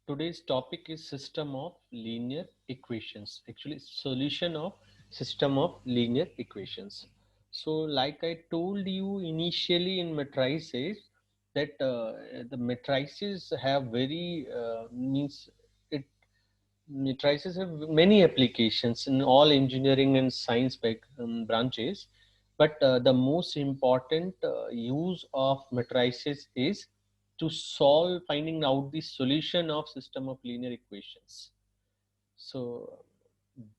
Today's topic is system of linear equations. Actually, solution of system of linear equations. So, like I told you initially in matrices, that the matrices have very means it matrices have many applications in all engineering and science branches, but the most important use of matrices is to solve finding out the solution of system of linear equations. So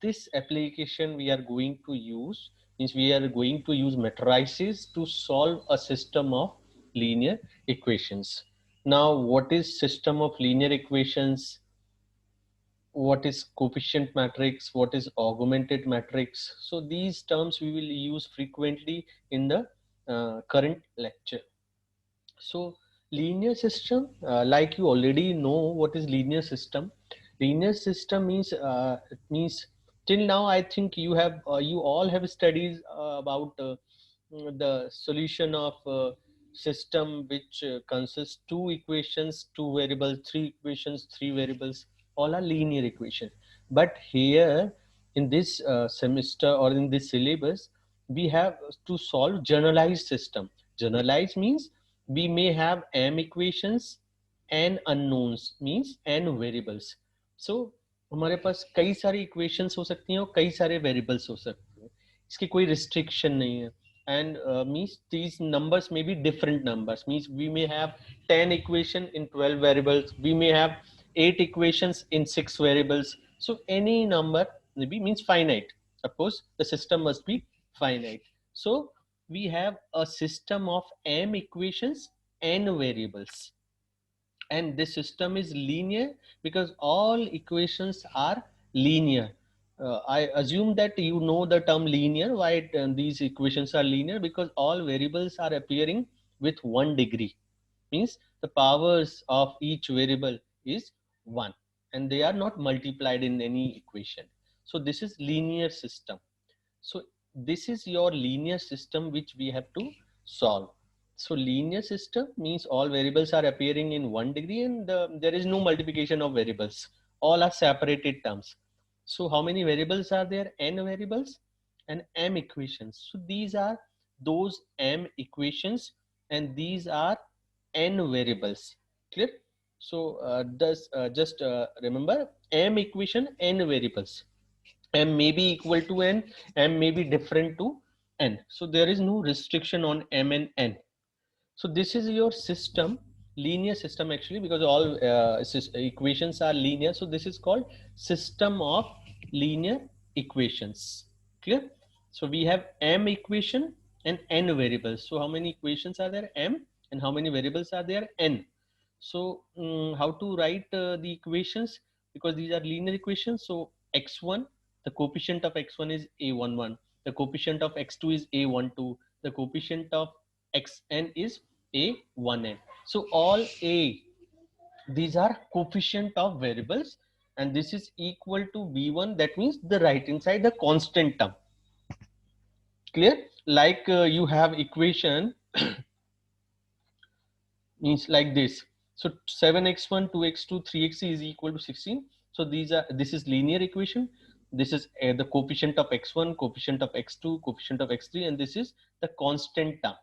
this application we are going to use means we are going to use matrices to solve a system of linear equations. Now, what is system of linear equations? What is coefficient matrix, what is augmented matrix? So these terms we will use frequently in the current lecture. So linear system, like you already know what is linear system. Linear system means it means till now I think you all have studies about the solution of system which consists two equations, two variables, three equations, three variables, all are linear equation. But here in this semester or in this syllabus, we have to solve generalized system. Generalized means we may have m equations, n unknowns means n variables. So हमारे पास कई सारी equations हो सकती हैं और कई सारे variables हो सकते हैं, इसकी कोई रिस्ट्रिक्शन नहीं है. And means these numbers may be different numbers, means we may have 10 equation in 12 variables, we may have 8 equations in 6 variables. So any number maybe means finite. Of course the system must be finite. So we have a system of m equations, n variables, and this system is linear because all equations are linear. I assume that you know the term linear. Why these equations are linear? Because all variables are appearing with 1 degree, means the powers of each variable is 1 and they are not multiplied in any equation. So this is linear system. So this is your linear system which we have to solve. So linear system means all variables are appearing in 1 degree and there is no multiplication of variables. All are separated terms. So how many variables are there? N variables and m equations. So these are those m equations and these are n variables. Clear? So just remember m equation, n variables. M may be equal to n, m may be different to n. So there is no restriction on m and n. So this is your system, linear system actually, because all equations are linear. So this is called system of linear equations. Clear? So we have m equation and n variables. So how many equations are there? M. And how many variables are there? N. So how to write the equations? Because these are linear equations. So x1, the coefficient of x1 is a11. The coefficient of x2 is a12. The coefficient of xn is a1n. So all a, these are coefficient of variables, and this is equal to v1. That means the right inside the constant term. Clear? Like you have equation means like this. So 7x1, 2x2, 3x is equal to 16. So this is linear equation. This is the coefficient of x1, coefficient of x2, coefficient of x3, and this is the constant term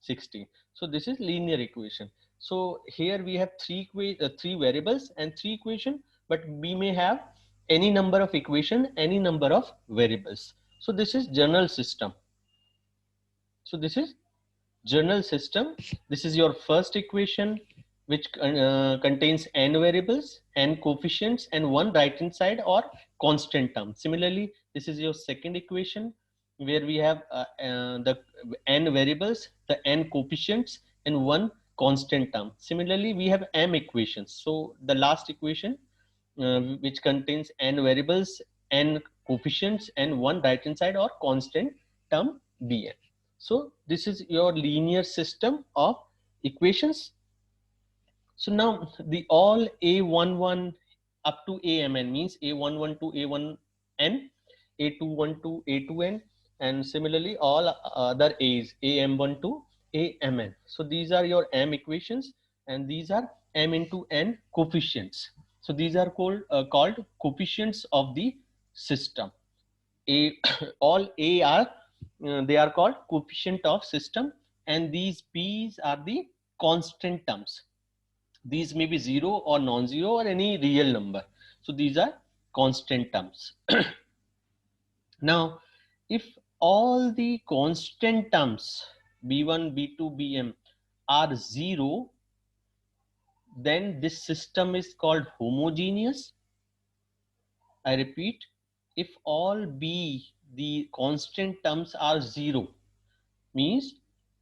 16. So this is linear equation. So here we have three variables and three equation, but we may have any number of equation, any number of variables. So this is general system. So this is general system. This is your first equation which contains n variables, n coefficients, and one right hand side or constant term. Similarly, this is your second equation where we have the n variables, the n coefficients, and one constant term. Similarly, we have m equations. So the last equation which contains n variables, n coefficients, and one right hand side or constant term bn. So this is your linear system of equations. So now the all a11 up to amn means a11 to a1n, a21 to a2n, and similarly all other a's, am1 to amn. So these are your m equations and these are m into n coefficients. So these are called coefficients of the system. A all A are they are called coefficient of system, and these P's are the constant terms. These may be zero or non-zero or any real number. So these are constant terms. Now, if all the constant terms B1, B2, Bm are zero, then this system is called homogeneous. I repeat, if all B, the constant terms are zero, means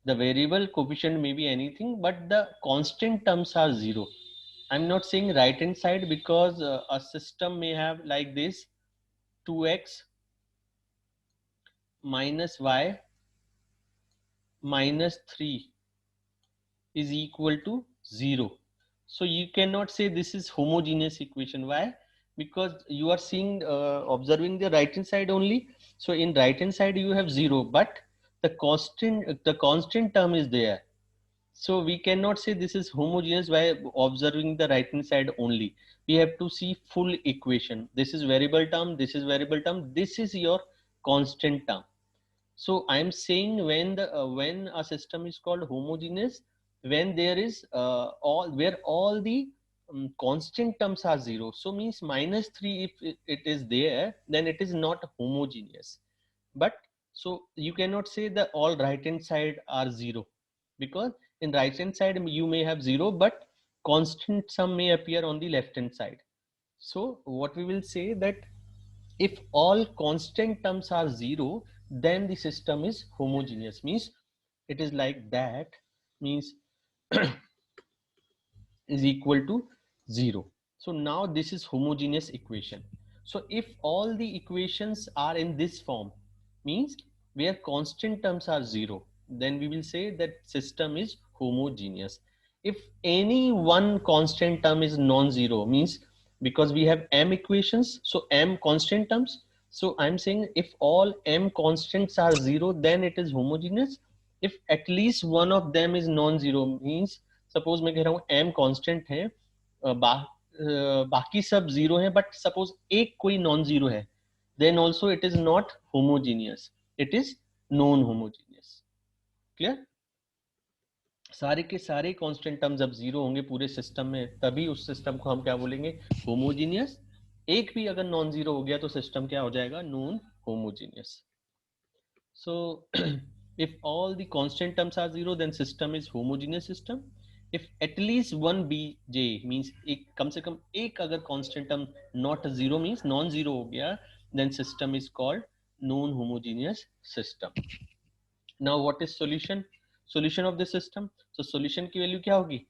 the variable coefficient may be anything, but the constant terms are zero. I'm not saying right hand side because a system may have like this 2x minus y minus 3 is equal to 0. So you cannot say this is homogeneous equation. Why? Because you are seeing observing the right hand side only. So in right hand side you have 0, but the constant term is there. So we cannot say this is homogeneous by observing the right hand side only. We have to see full equation. This is variable term, this is variable term, this is your constant term. So I'm saying when a system is called homogeneous, when there is all the constant terms are zero. So means minus 3, if it is there, then it is not homogeneous. But so you cannot say that all right hand side are zero, because in right hand side you may have zero, but constant sum may appear on the left hand side. So what we will say that if all constant terms are zero, then the system is homogeneous. Means it is like that, means is equal to 0. So now this is homogeneous equation. So if all the equations are in this form, means where constant terms are 0, then we will say that system is homogeneous. If any one constant term is non-zero, means because we have m equations, so m constant terms, so I'm saying if all m constants are 0, then it is homogeneous. If at least one of them is non-zero, means suppose मैं कह रहा हूँ m constant है, बाकी सब zero है, but suppose एक कोई नॉन जीरो है, then also it is not homogeneous, it is non homogeneous. Clear? सारे के सारे कांस्टेंट टर्म जब जीरो होंगे पूरे सिस्टम में, तभी उस सिस्टम को हम क्या बोलेंगे? होमोजीनियस. एक भी अगर नॉन जीरो हो गया तो सिस्टम क्या हो जाएगा? Non homogeneous. So if all the constant terms are zero, then system is homogeneous system. If at least one bj means एक कम से कम एक अगर constant term not zero means non zero हो गया, then system is called non homogeneous system. Now what is solution of the system? So solution की value क्या होगी?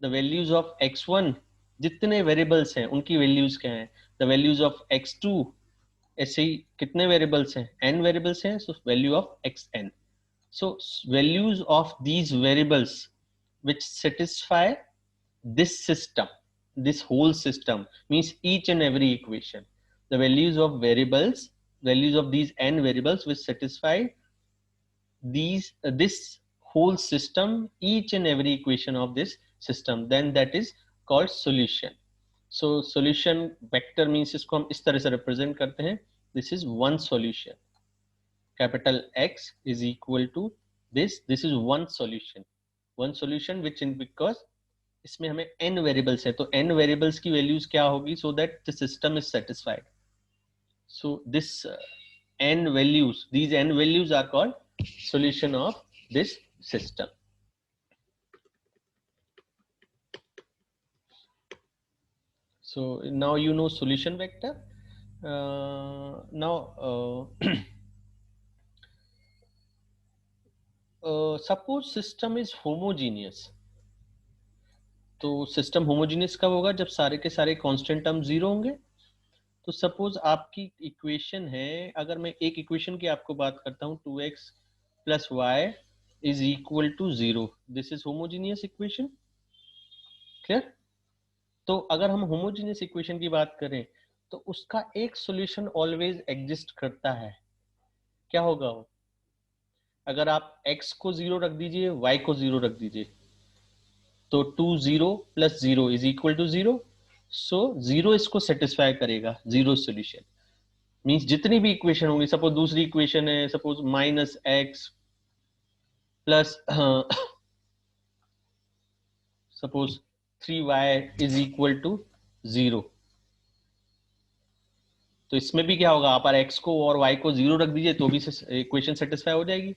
The values of x1, जितने वेरिएबल्स हैं उनकी वैल्यूज क्या हैं? The values of x2, ऐसे ही कितने वेरिएबल्स हैं? n वेरिएबल्स हैं, so value of xn. So values of these variables which satisfy this system, this whole system, means each and every equation, the values of variables, values of these n variables which satisfy these this whole system, each and every equation of this system, then that is called solution. So solution vector means इसको हम इस तरह से represent करते हैं, this is one solution, capital X is equal to this is one solution which in, because इसमें हमें n variables है, तो n variables की values क्या होगी, so that the system is satisfied. So this n values, these n values are called solution of this system. So now you know solution vector. Now suppose system is homogeneous. तो system homogeneous कब होगा? जब सारे के सारे constant term zero होंगे. तो suppose आपकी इक्वेशन है, अगर मैं एक इक्वेशन की आपको बात करता हूँ 2x plus Y is equal to 0, this is homogeneous equation. Clear? तो अगर हम होमोजीनियस इक्वेशन की बात करें तो उसका एक सॉल्यूशन ऑलवेज एग्जिस्ट करता है. क्या होगा वो? अगर आप x को 0 रख दीजिए, y को 0 रख दीजिए, तो 2 0 plus 0 is equal to 0. So zero इसको सेटिस्फाई करेगा, जीरो सोल्यूशन मींस जितनी भी इक्वेशन होंगी, सपोज दूसरी इक्वेशन है, suppose minus X plus suppose 3y is equal to 0, तो इसमें भी क्या होगा, आप x को और y को 0 रख दीजिए तो भी इक्वेशन सेटिस्फाई हो जाएगी।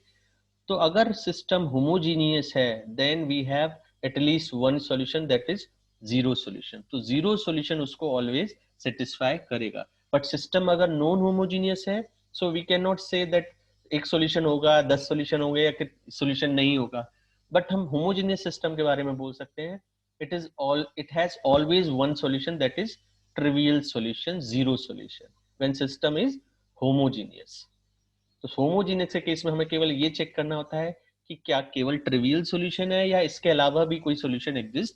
तो अगर सिस्टम होमोजीनियस है then we have at least one solution that is zero solution. तो जीरो सॉल्यूशन उसको ऑलवेज सेटिस्फाई करेगा। बट सिस्टम अगर नॉन होमोजीनियस है so we can not say that एक सॉल्यूशन होगा, 10 सॉल्यूशन होंगे या सॉल्यूशन नहीं होगा। बट हम होमोजीनियस सिस्टम के बारे में बोल सकते हैं, it has always one solution that is trivial solution, zero solution when system is homogeneous. तो होमोजीनियस के केस में हमें केवल ये चेक करना होता है कि क्या केवल ट्रिवियल सॉल्यूशन है या इसके अलावा भी कोई सॉल्यूशन एग्जिस्ट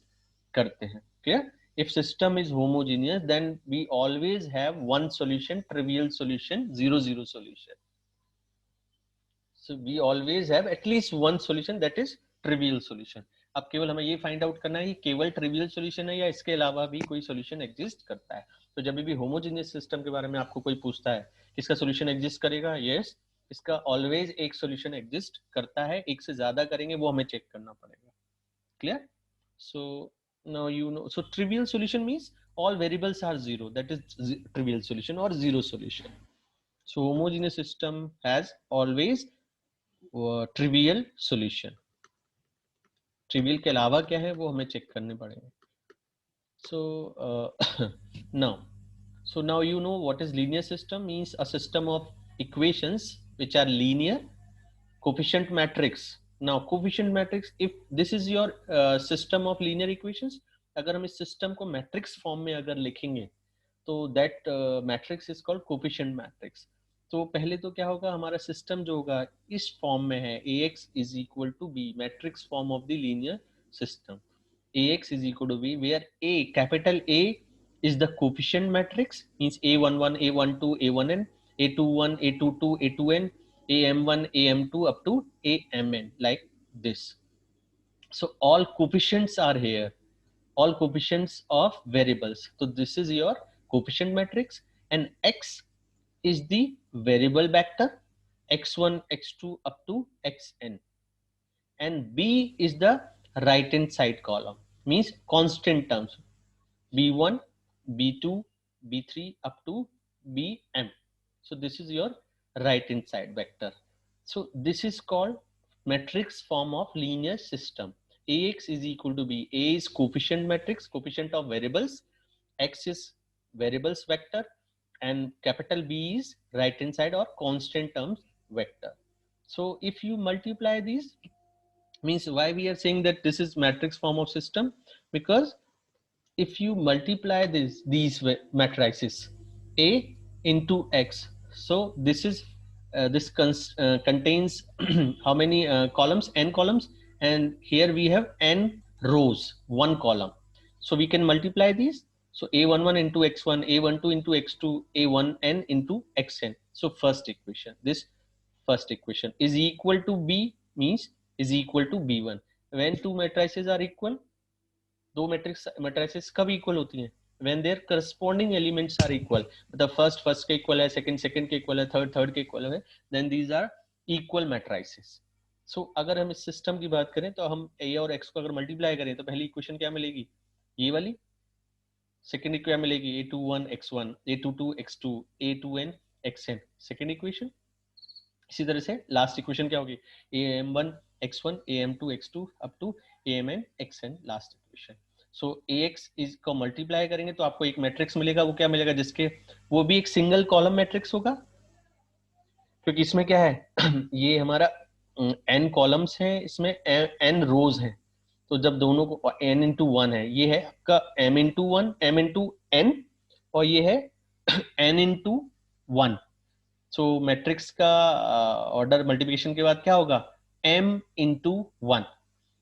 करते हैं। Clear? if system is homogeneous then we always have one solution, trivial solution, zero solution. So we always have at least one solution that is trivial solution. अब केवल हमें ये फाइंड आउट करना है कि केवल ट्रिवियल सॉल्यूशन है या इसके अलावा भी कोई सॉल्यूशन एग्जिस्ट करता है। तो जब भी होमोजेनियस सिस्टम के बारे में आपको कोई पूछता है इसका सॉल्यूशन एग्जिस्ट करेगा, यस, इसका ऑलवेज एक सॉल्यूशन एग्जिस्ट करता है, एक से ज्यादा करेंगे वो हमें चेक करना पड़ेगा। Clear? So now you know, so trivial solution means all variables are zero, that is trivial solution or zero solution. So homogeneous system has always trivial solution. Trivial के अलावा क्या है वो हमें चेक करने पड़ेंगे। So now you know what is linear system means, a system of equations which are linear, coefficient matrix. Now coefficient matrix, if this is your system of linear equations, अगर हम इस सिस्टम को matrix form में अगर लिखेंगे तो that matrix is called coefficient matrix. तो पहले तो क्या होगा, हमारा सिस्टम जो होगा इस फॉर्म में है, ax is equal to b, matrix form of the linear system. ax is equal to b where a, capital A is the coefficient matrix means a11 a12 a1n a21 a22 a2n am1 am2 up to amn, like this. So all coefficients are here, all coefficients of variables. So this is your coefficient matrix, and x is the variable vector, x1 x2 up to xn, and b is the right hand side column means constant terms, b1 b2 b3 up to bm. So this is your right hand side vector. So this is called matrix form of linear system. Ax is equal to b. A is coefficient matrix, coefficient of variables, x is variables vector, and capital B is right hand side or constant terms vector. So if you multiply these, means why we are saying that this is matrix form of system, because if you multiply these matrices A into X, so this is contains how many columns? N columns, and here we have n rows, one column. So we can multiply these. So A11 into X1, A12 into X2, A1n into Xn. So first equation, this first equation is equal to B means is equal to B1. When two matrices are equal, दो matrices कब equal होती हैं? when their corresponding elements are equal, the first के equal है, second के equal है, third के equal है, then these are equal matrices. So अगर हम इस सिस्टम की बात करें तो हम a और x को अगर मल्टीप्लाई करें तो पहली इक्वेशन क्या मिलेगी, ये वाली। सेकेंड क्या मिलेगी, a21 x1 a22 x2 a2n xn, second equation. इसी तरह से लास्ट इक्वेशन क्या होगी, am1 x1 am2 x2 up to amn xn, last equation. So ax is को मल्टीप्लाई करेंगे तो आपको एक मैट्रिक्स मिलेगा, वो क्या मिलेगा, जिसके वो भी एक सिंगल कॉलम मैट्रिक्स होगा, क्योंकि इसमें क्या है ये हमारा n कॉलम्स हैं, इसमें n रोज हैं। तो जब दोनों को n इंटू वन है, ये है आपका m into one, m into n, और ये है n into one. So matrix का ऑर्डर मल्टीप्लिकेशन के बाद क्या होगा, m into one.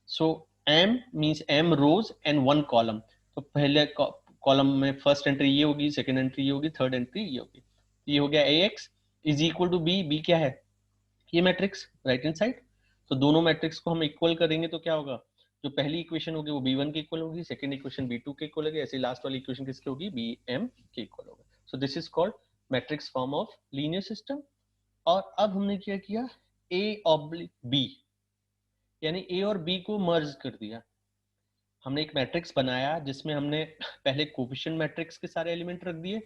So m means m rows and one column. तो पहले कॉलम में फर्स्ट एंट्री ये होगी, सेकेंड एंट्री ये होगी, थर्ड एंट्री ये होगी। ये हो गया ax is equal to b, b क्या है, ये मैट्रिक्स राइट हैंड साइड। तो दोनों मैट्रिक्स को हम इक्वल करेंगे तो क्या होगा, जो पहली इक्वेशन होगी वो b1 के इक्वल होगी, सेकंड इक्वेशन b2 के इक्वल होगी, ऐसे लास्ट वाली इक्वेशन किसकी होगी, bm के इक्वल होगी. सो this is called matrix form of linear system. और अब हमने क्या किया, a ऑब्लिक b, यानी a और b को मर्ज कर दिया. हमने एक मैट्रिक्स बनाया जिसमें हमने पहले कोफिशिएंट मैट्रिक्स के सारे एलिमेंट रख दिए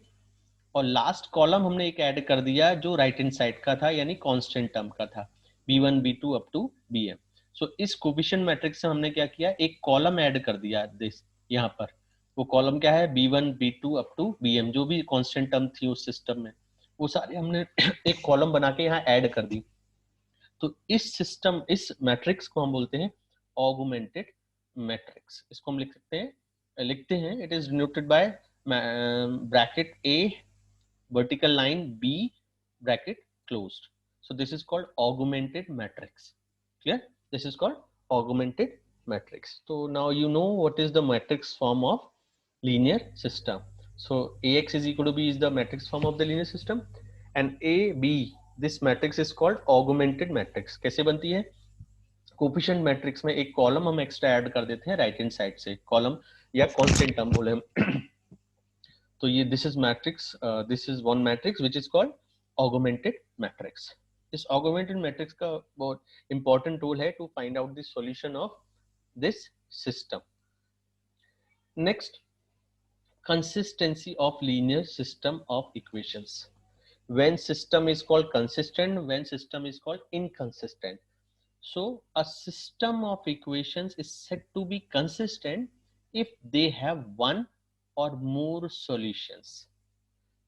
और लास्ट कॉलम हमने एक ऐड कर दिया जो राइट हैंड साइड का था, यानी कांस्टेंट टर्म का था, b1 b2 up to bm. सो इस कोफिशिएंट मैट्रिक्स से हमने क्या किया, एक कॉलम ऐड कर दिया दिस यहाँ पर. वो कॉलम क्या है, b1 b2 up to bm, जो भी कांस्टेंट टर्म थी उस सिस्टम में वो सारे हमने एक कॉलम बना के यहाँ ऐड कर दी. तो इस सिस्टम, इस मैट्रिक्स को हम बोलते हैं ऑगमेंटेड मैट्रिक्स. इसको हम लिखते हैं it is denoted by bracket a vertical line b bracket closed. So this is called augmented matrix. Clear? This is called augmented matrix. So now you know what is the matrix form of linear system. So ax is equal to b is the matrix form of the linear system, and a b, this matrix is called augmented matrix. कैसे बनती है, coefficient matrix में एक column हम extra add कर देते हैं right hand side से, कॉलम या कांस्टेंट टर्म बोले हम. तो ये this is matrix, this is one matrix which is called augmented matrix. इस ऑगमेंटेड मैट्रिक्स का बहुत इंपॉर्टेंट टूल है to find out the solution of this system. Next, consistency of linear system of equations. When system is called consistent, when system is called inconsistent. So a system of equations is said to be consistent if they have one or more solutions.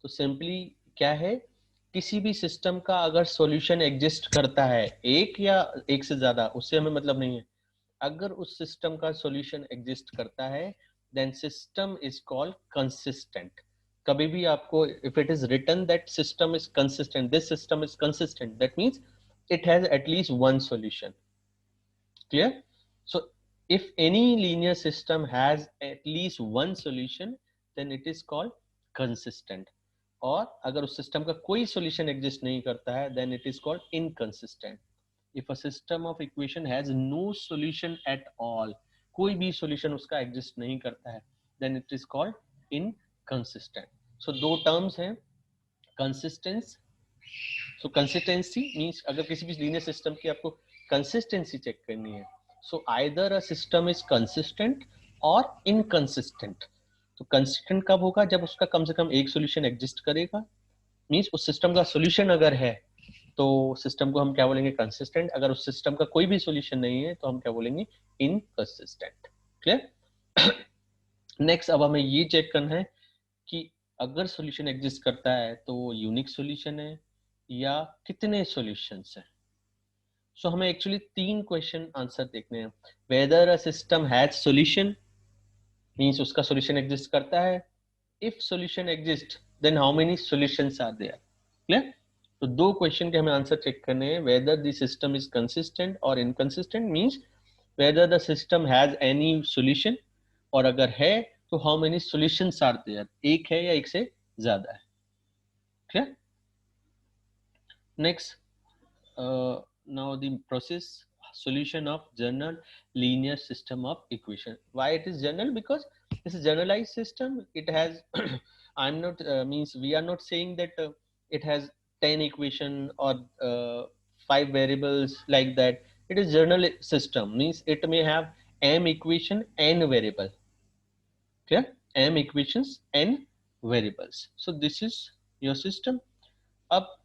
तो simply क्या है, किसी भी system का अगर solution exist करता है, एक या एक से ज्यादा, उससे हमें मतलब नहीं है, अगर उस सिस्टम का सॉल्यूशन एग्जिस्ट करता है then system is called consistent. कभी भी आपको if it is written that system is consistent, this system is consistent, that means it has at least one solution. Clear? So if any linear system has at least one solution then it is called consistent. और अगर उस system का कोई solution exist नहीं करता है then it is called inconsistent. If a system of equation has no solution at all, कोई भी सॉल्यूशन उसका एग्जिस्ट नहीं करता है, then it is called inconsistent. So दो टर्म्स हैं, कंसिस्टेंस. सो कंसिस्टेंसी मींस अगर किसी भी लीनियर सिस्टम की आपको कंसिस्टेंसी चेक करनी है, so either a system is consistent और इनकंसिस्टेंट. तो कंसिस्टेंट कब होगा, जब उसका कम से कम एक सॉल्यूशन एग्जिस्ट करेगा, मींस उस सिस्टम का सॉल्यूशन अगर है तो सिस्टम को हम क्या बोलेंगे, कंसिस्टेंट. अगर उस सिस्टम का कोई भी सॉल्यूशन नहीं है तो हम क्या बोलेंगे, इनकंसिस्टेंट. क्लियर? नेक्स्ट, अब हमें ये चेक करना है कि अगर सॉल्यूशन एग्जिस्ट करता है तो वो यूनिक सॉल्यूशन है या कितने सॉल्यूशंस हैं. सो हमें एक्चुअली तीन क्वेश्चन आंसर देखने हैं. Whether a system has solution means उसका सॉल्यूशन एग्जिस्ट करता है. If solution exist then how many solutions are there. Clear? तो दो क्वेश्चन के हमें आंसर चेक करने हैं. Whether the system is consistent और inconsistent means whether the system has any solution, और अगर है तो how many solutions are there, एक है या एक से ज्यादा है. Clear? Next, now the process solution of general linear system of equation. Why it is general? Because this is generalized system. It has I'm not means we are not saying that it has 10 equation or 5 variables like that. It is general system means it may have m equation n variable. Clear? M equations n variables. So this is your system. अब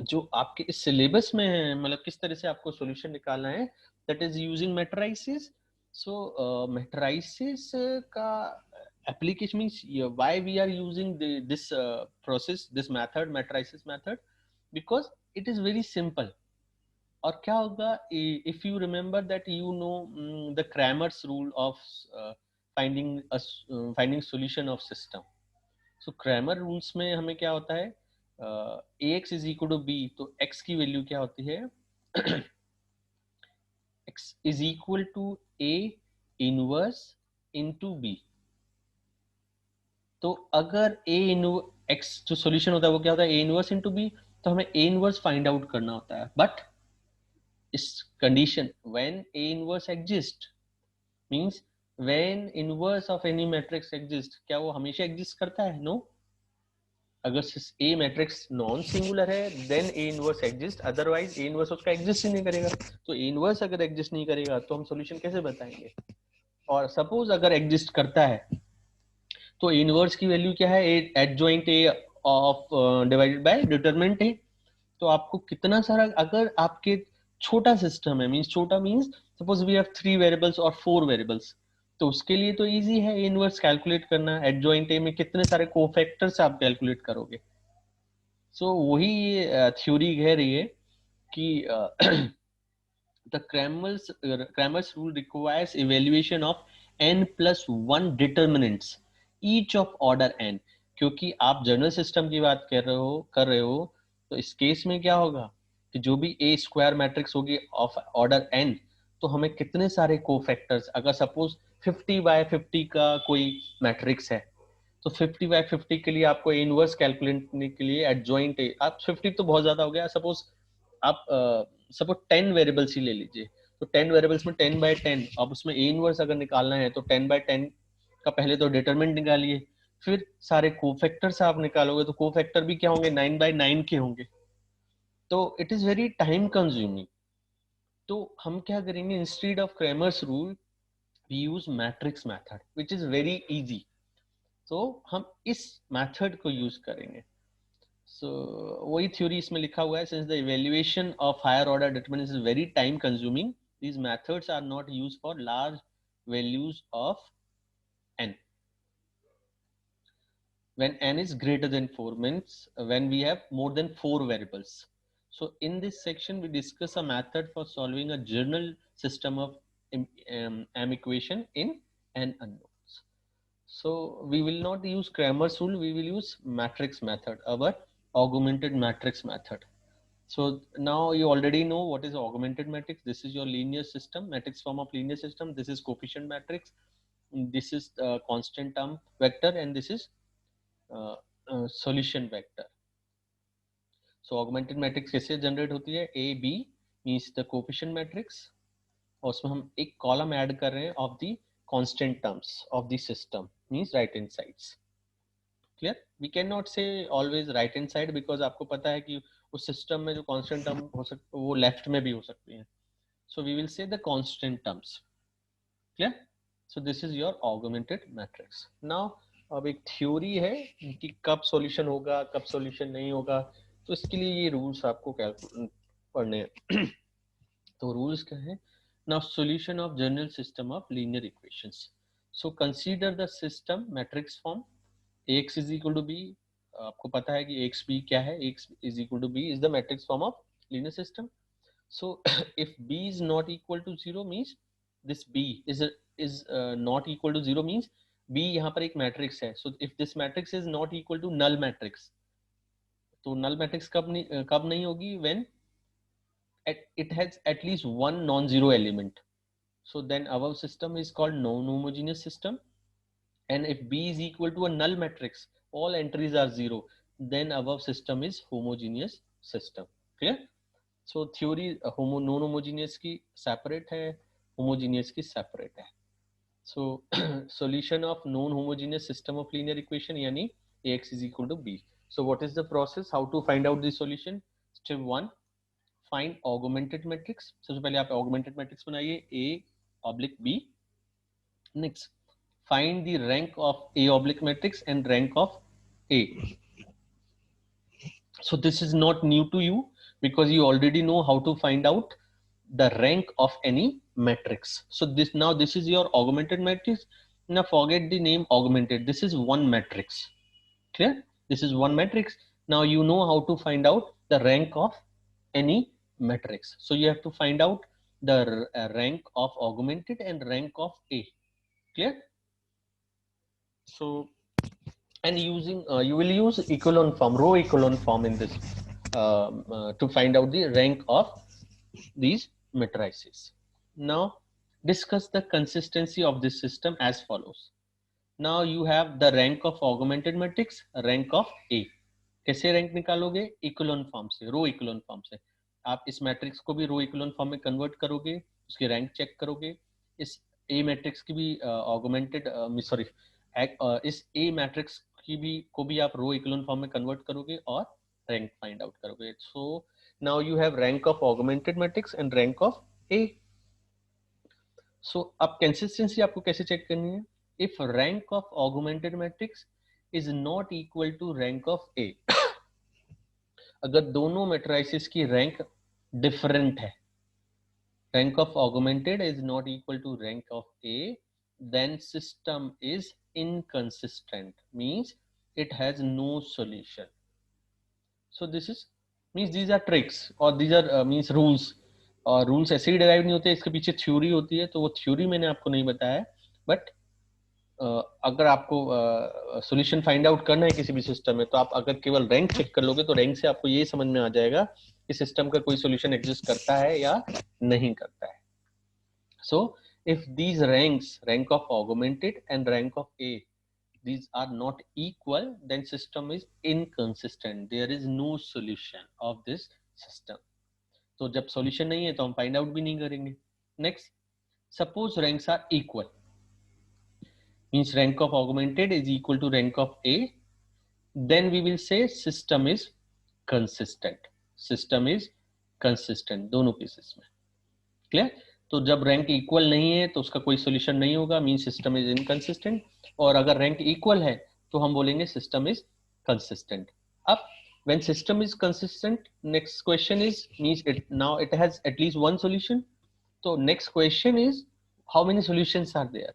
जो आपके इस syllabus में है, मतलब किस तरह से आपको सॉल्यूशन निकालना है, that is using matrices. So matrices का application means why we are using this process, this method, matrices method, because it is very simple. और क्या होगा, if you remember that you know the Cramer's rule of finding solution of system. So Cramer rules में हमें क्या होता है, ax is equal to B, तो x की वैल्यू क्या होती है, x is equal to a inverse into b. तो अगर a x जो सॉल्यूशन होता है वो क्या होता है, a इनवर्स इनटू b, तो हमें a इनवर्स फाइंड आउट करना होता है. बट इस condition when A inverse exist means when inverse of any matrix exist, क्या वो हमेशा एग्जिस्ट करता है? नो अगर ए मैट्रिक्स नॉन सिंगुलर है then A inverse exist, otherwise A inverse उसका एग्जिस्ट ही नहीं करेगा। तो ए इनवर्स अगर एग्जिस्ट नहीं करेगा तो हम सॉल्यूशन कैसे बताएंगे? और सपोज अगर एग्जिस्ट करता है तो ए इनवर्स की वैल्यू क्या है? ए adjoint A of divided by determinant A. तो आपको कितना सारा, अगर आपके छोटा सिस्टम है, मींस छोटा means suppose we have 3 variables और 4 वेरिएबल्स, तो उसके लिए तो इजी है ए इनवर्स कैलकुलेट करना। एडजॉइंट ए में कितने सारे कोफैक्टर्स आप कैलकुलेट करोगे? सो वही थ्योरी कह रही है कि the Cramer's rule requires evaluation of n plus 1 determinants each of order n। क्योंकि आप जनरल सिस्टम की बात कर रहे हो तो इस केस में क्या होगा कि जो भी ए स्क्वायर मैट्रिक्स होगी ऑफ ऑर्डर n, तो हमें कितने सारे कोफैक्टर्स, अगर सपोज 50/50 का कोई मैट्रिक्स है तो 50/50 के लिए आपको ए इनवर्स कैलकुलेट करने के लिए एडजॉइंट ए, आप 50 तो बहुत ज्यादा हो गया, सपोज आप सपोज 10 वेरिएबल्स ही ले लीजिए, तो 10 वेरिएबल्स में 10/10, अब उसमें ए इनवर्स अगर निकालना है तो 10/10 का पहले तो डिटरमिनेंट निकालिए, फिर सारे कोफैक्टर्स आप निकालोगे तो कोफैक्टर भी क्या होंगे? 9/9 के होंगे। तो it is very time consuming. तो हम क्या करेंगे, instead of Cramer's rule we use matrix method which is very easy. तो हम इस मेथड को यूज करेंगे। सो वही थ्योरी इसमें लिखा हुआ है, since the evaluation of higher order determinants is very time consuming, these methods are not used for large values of n when n is greater than 4, means when we have more than 4 variables. So in this section we discuss a method for solving a general system of m equation in n unknowns. So we will not use Cramer's rule, we will use matrix method, our augmented matrix method. So now you already know what is augmented matrix. This is your linear system, matrix form of linear system. This is coefficient matrix. This is constant term vector, and this is solution vector. So augmented matrix कैसे generate होती है? A B means the coefficient matrix, और उसमें हम एक column add कर रहे हैं of the constant terms of the system, means right hand sides. Clear? We can not say always right hand side, because आपको पता है कि उस सिस्टम में जो कांस्टेंट टर्म हो सकते वो लेफ्ट में भी हो सकती है। So we will say the constant terms. Clear? So this is your augmented matrix. Now अब एक थ्योरी है कि कब सॉल्यूशन होगा कब सॉल्यूशन नहीं होगा, तो इसके लिए ये रूल्स आपको पढ़ने हैं। तो रूल्स क्या है? Now solution of general system of linear equations. So consider the system matrix form ax is equal to b। आपको पता है कि ax b क्या है? ax is equal to b is the matrix form of linear system. So if b is not equal to 0 means this b is not equal to 0 means b यहाँ पर एक matrix है। So if this matrix is not equal to null matrix, तो null matrix कब नहीं होगी? When it has at least one non-zero element. So then our system is called non-homogeneous system. And if b is equal to a null matrix, all entries are zero, then above system is homogeneous system. Clear? So theory non homogeneous की separate है, homogeneous की separate है। So solution of non homogeneous system of linear equation यानी ax is equal to b. So what is the process? How to find out the solution? Step 1, find augmented matrix। सबसे पहले आप augmented matrix बनाइए a/b। Next, find the rank of A oblique matrix and rank of A. So this is not new to you because you already know how to find out the rank of any matrix. So this is your augmented matrix. Now forget the name augmented. This is one matrix. Clear? This is one matrix. Now you know how to find out the rank of any matrix. So you have to find out the rank of augmented and rank of A. Clear? So and using you will use echelon form, row echelon form in this to find out the rank of these matrices. Now discuss the consistency of this system as follows. Now you have the rank of augmented matrix, rank of A. कैसे rank निकालोगे? इकोलन form से, रो इकोलन form से। आप इस matrix को भी रो equivalent form में convert करोगे, उसकी रैंक चेक करोगे, इस ए मैट्रिक्स की भी ऑगमेंटेड सॉरी इस ए मैट्रिक्स की भी को भी आप रो इक्विवेलेंट फॉर्म में कन्वर्ट करोगे और रैंक फाइंड आउट करोगे. So now you have rank of augmented matrix and rank of A. So अब कंसिस्टेंसी आपको कैसे चेक करनी है? If rank of augmented matrix is not equal to rank of A, अगर दोनों मैट्रिसेस की rank different है, rank of augmented is not equal to rank of A, then system is inconsistent, means it has no solution. So this is means these are tricks or these are means rules. और rules ऐसे ही derive नहीं होते, इसके पीछे theory होती है, तो वो थ्योरी मैंने आपको नहीं बताया. बट अगर आपको सॉल्यूशन फाइंड आउट करना है किसी भी सिस्टम में, तो आप अगर केवल रैंक चेक कर लोगे तो रैंक से आपको ये समझ में आ जाएगा कि सिस्टम का कोई सॉल्यूशन एग्जिस्ट करता है या नहीं करता है. So if these ranks, rank of augmented and rank of A, these are not equal, then system is inconsistent. There is no solution of this system. तो जब solution नहीं है तो हम find out भी नहीं करेंगे. Next, suppose ranks are equal, means rank of augmented is equal to rank of A, then we will say system is consistent. System is consistent दोनों केसेस में. Clear? तो जब रैंक इक्वल नहीं है तो उसका कोई सॉल्यूशन नहीं होगा, मीन सिस्टम इज इनकंसिस्टेंट. और अगर रैंक इक्वल है तो हम बोलेंगे सिस्टम इज कंसिस्टेंट. अब when system is consistent, next question is means it now it has at least one solution. तो next question is how many solutions are there.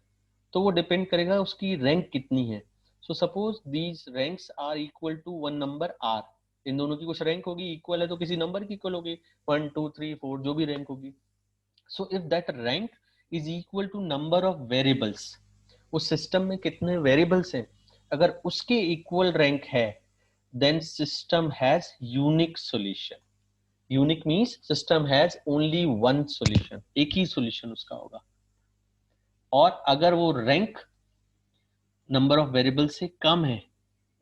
तो वो डिपेंड करेगा उसकी रैंक कितनी है. So suppose these ranks are equal to one number r. इन दोनों की कुछ रैंक होगी, इक्वल है तो किसी नंबर की इक्वल होगी, 1 2 3 4 जो भी रैंक होगी. So if that rank is equal to number of variables, उस सिस्टम में कितने वेरिएबल्स हैं, अगर उसके इक्वल रैंक है, then system has unique solution. Unique means system has only one solution, एक ही solution उसका होगा. और अगर वो रैंक नंबर ऑफ वेरिएबल से कम है,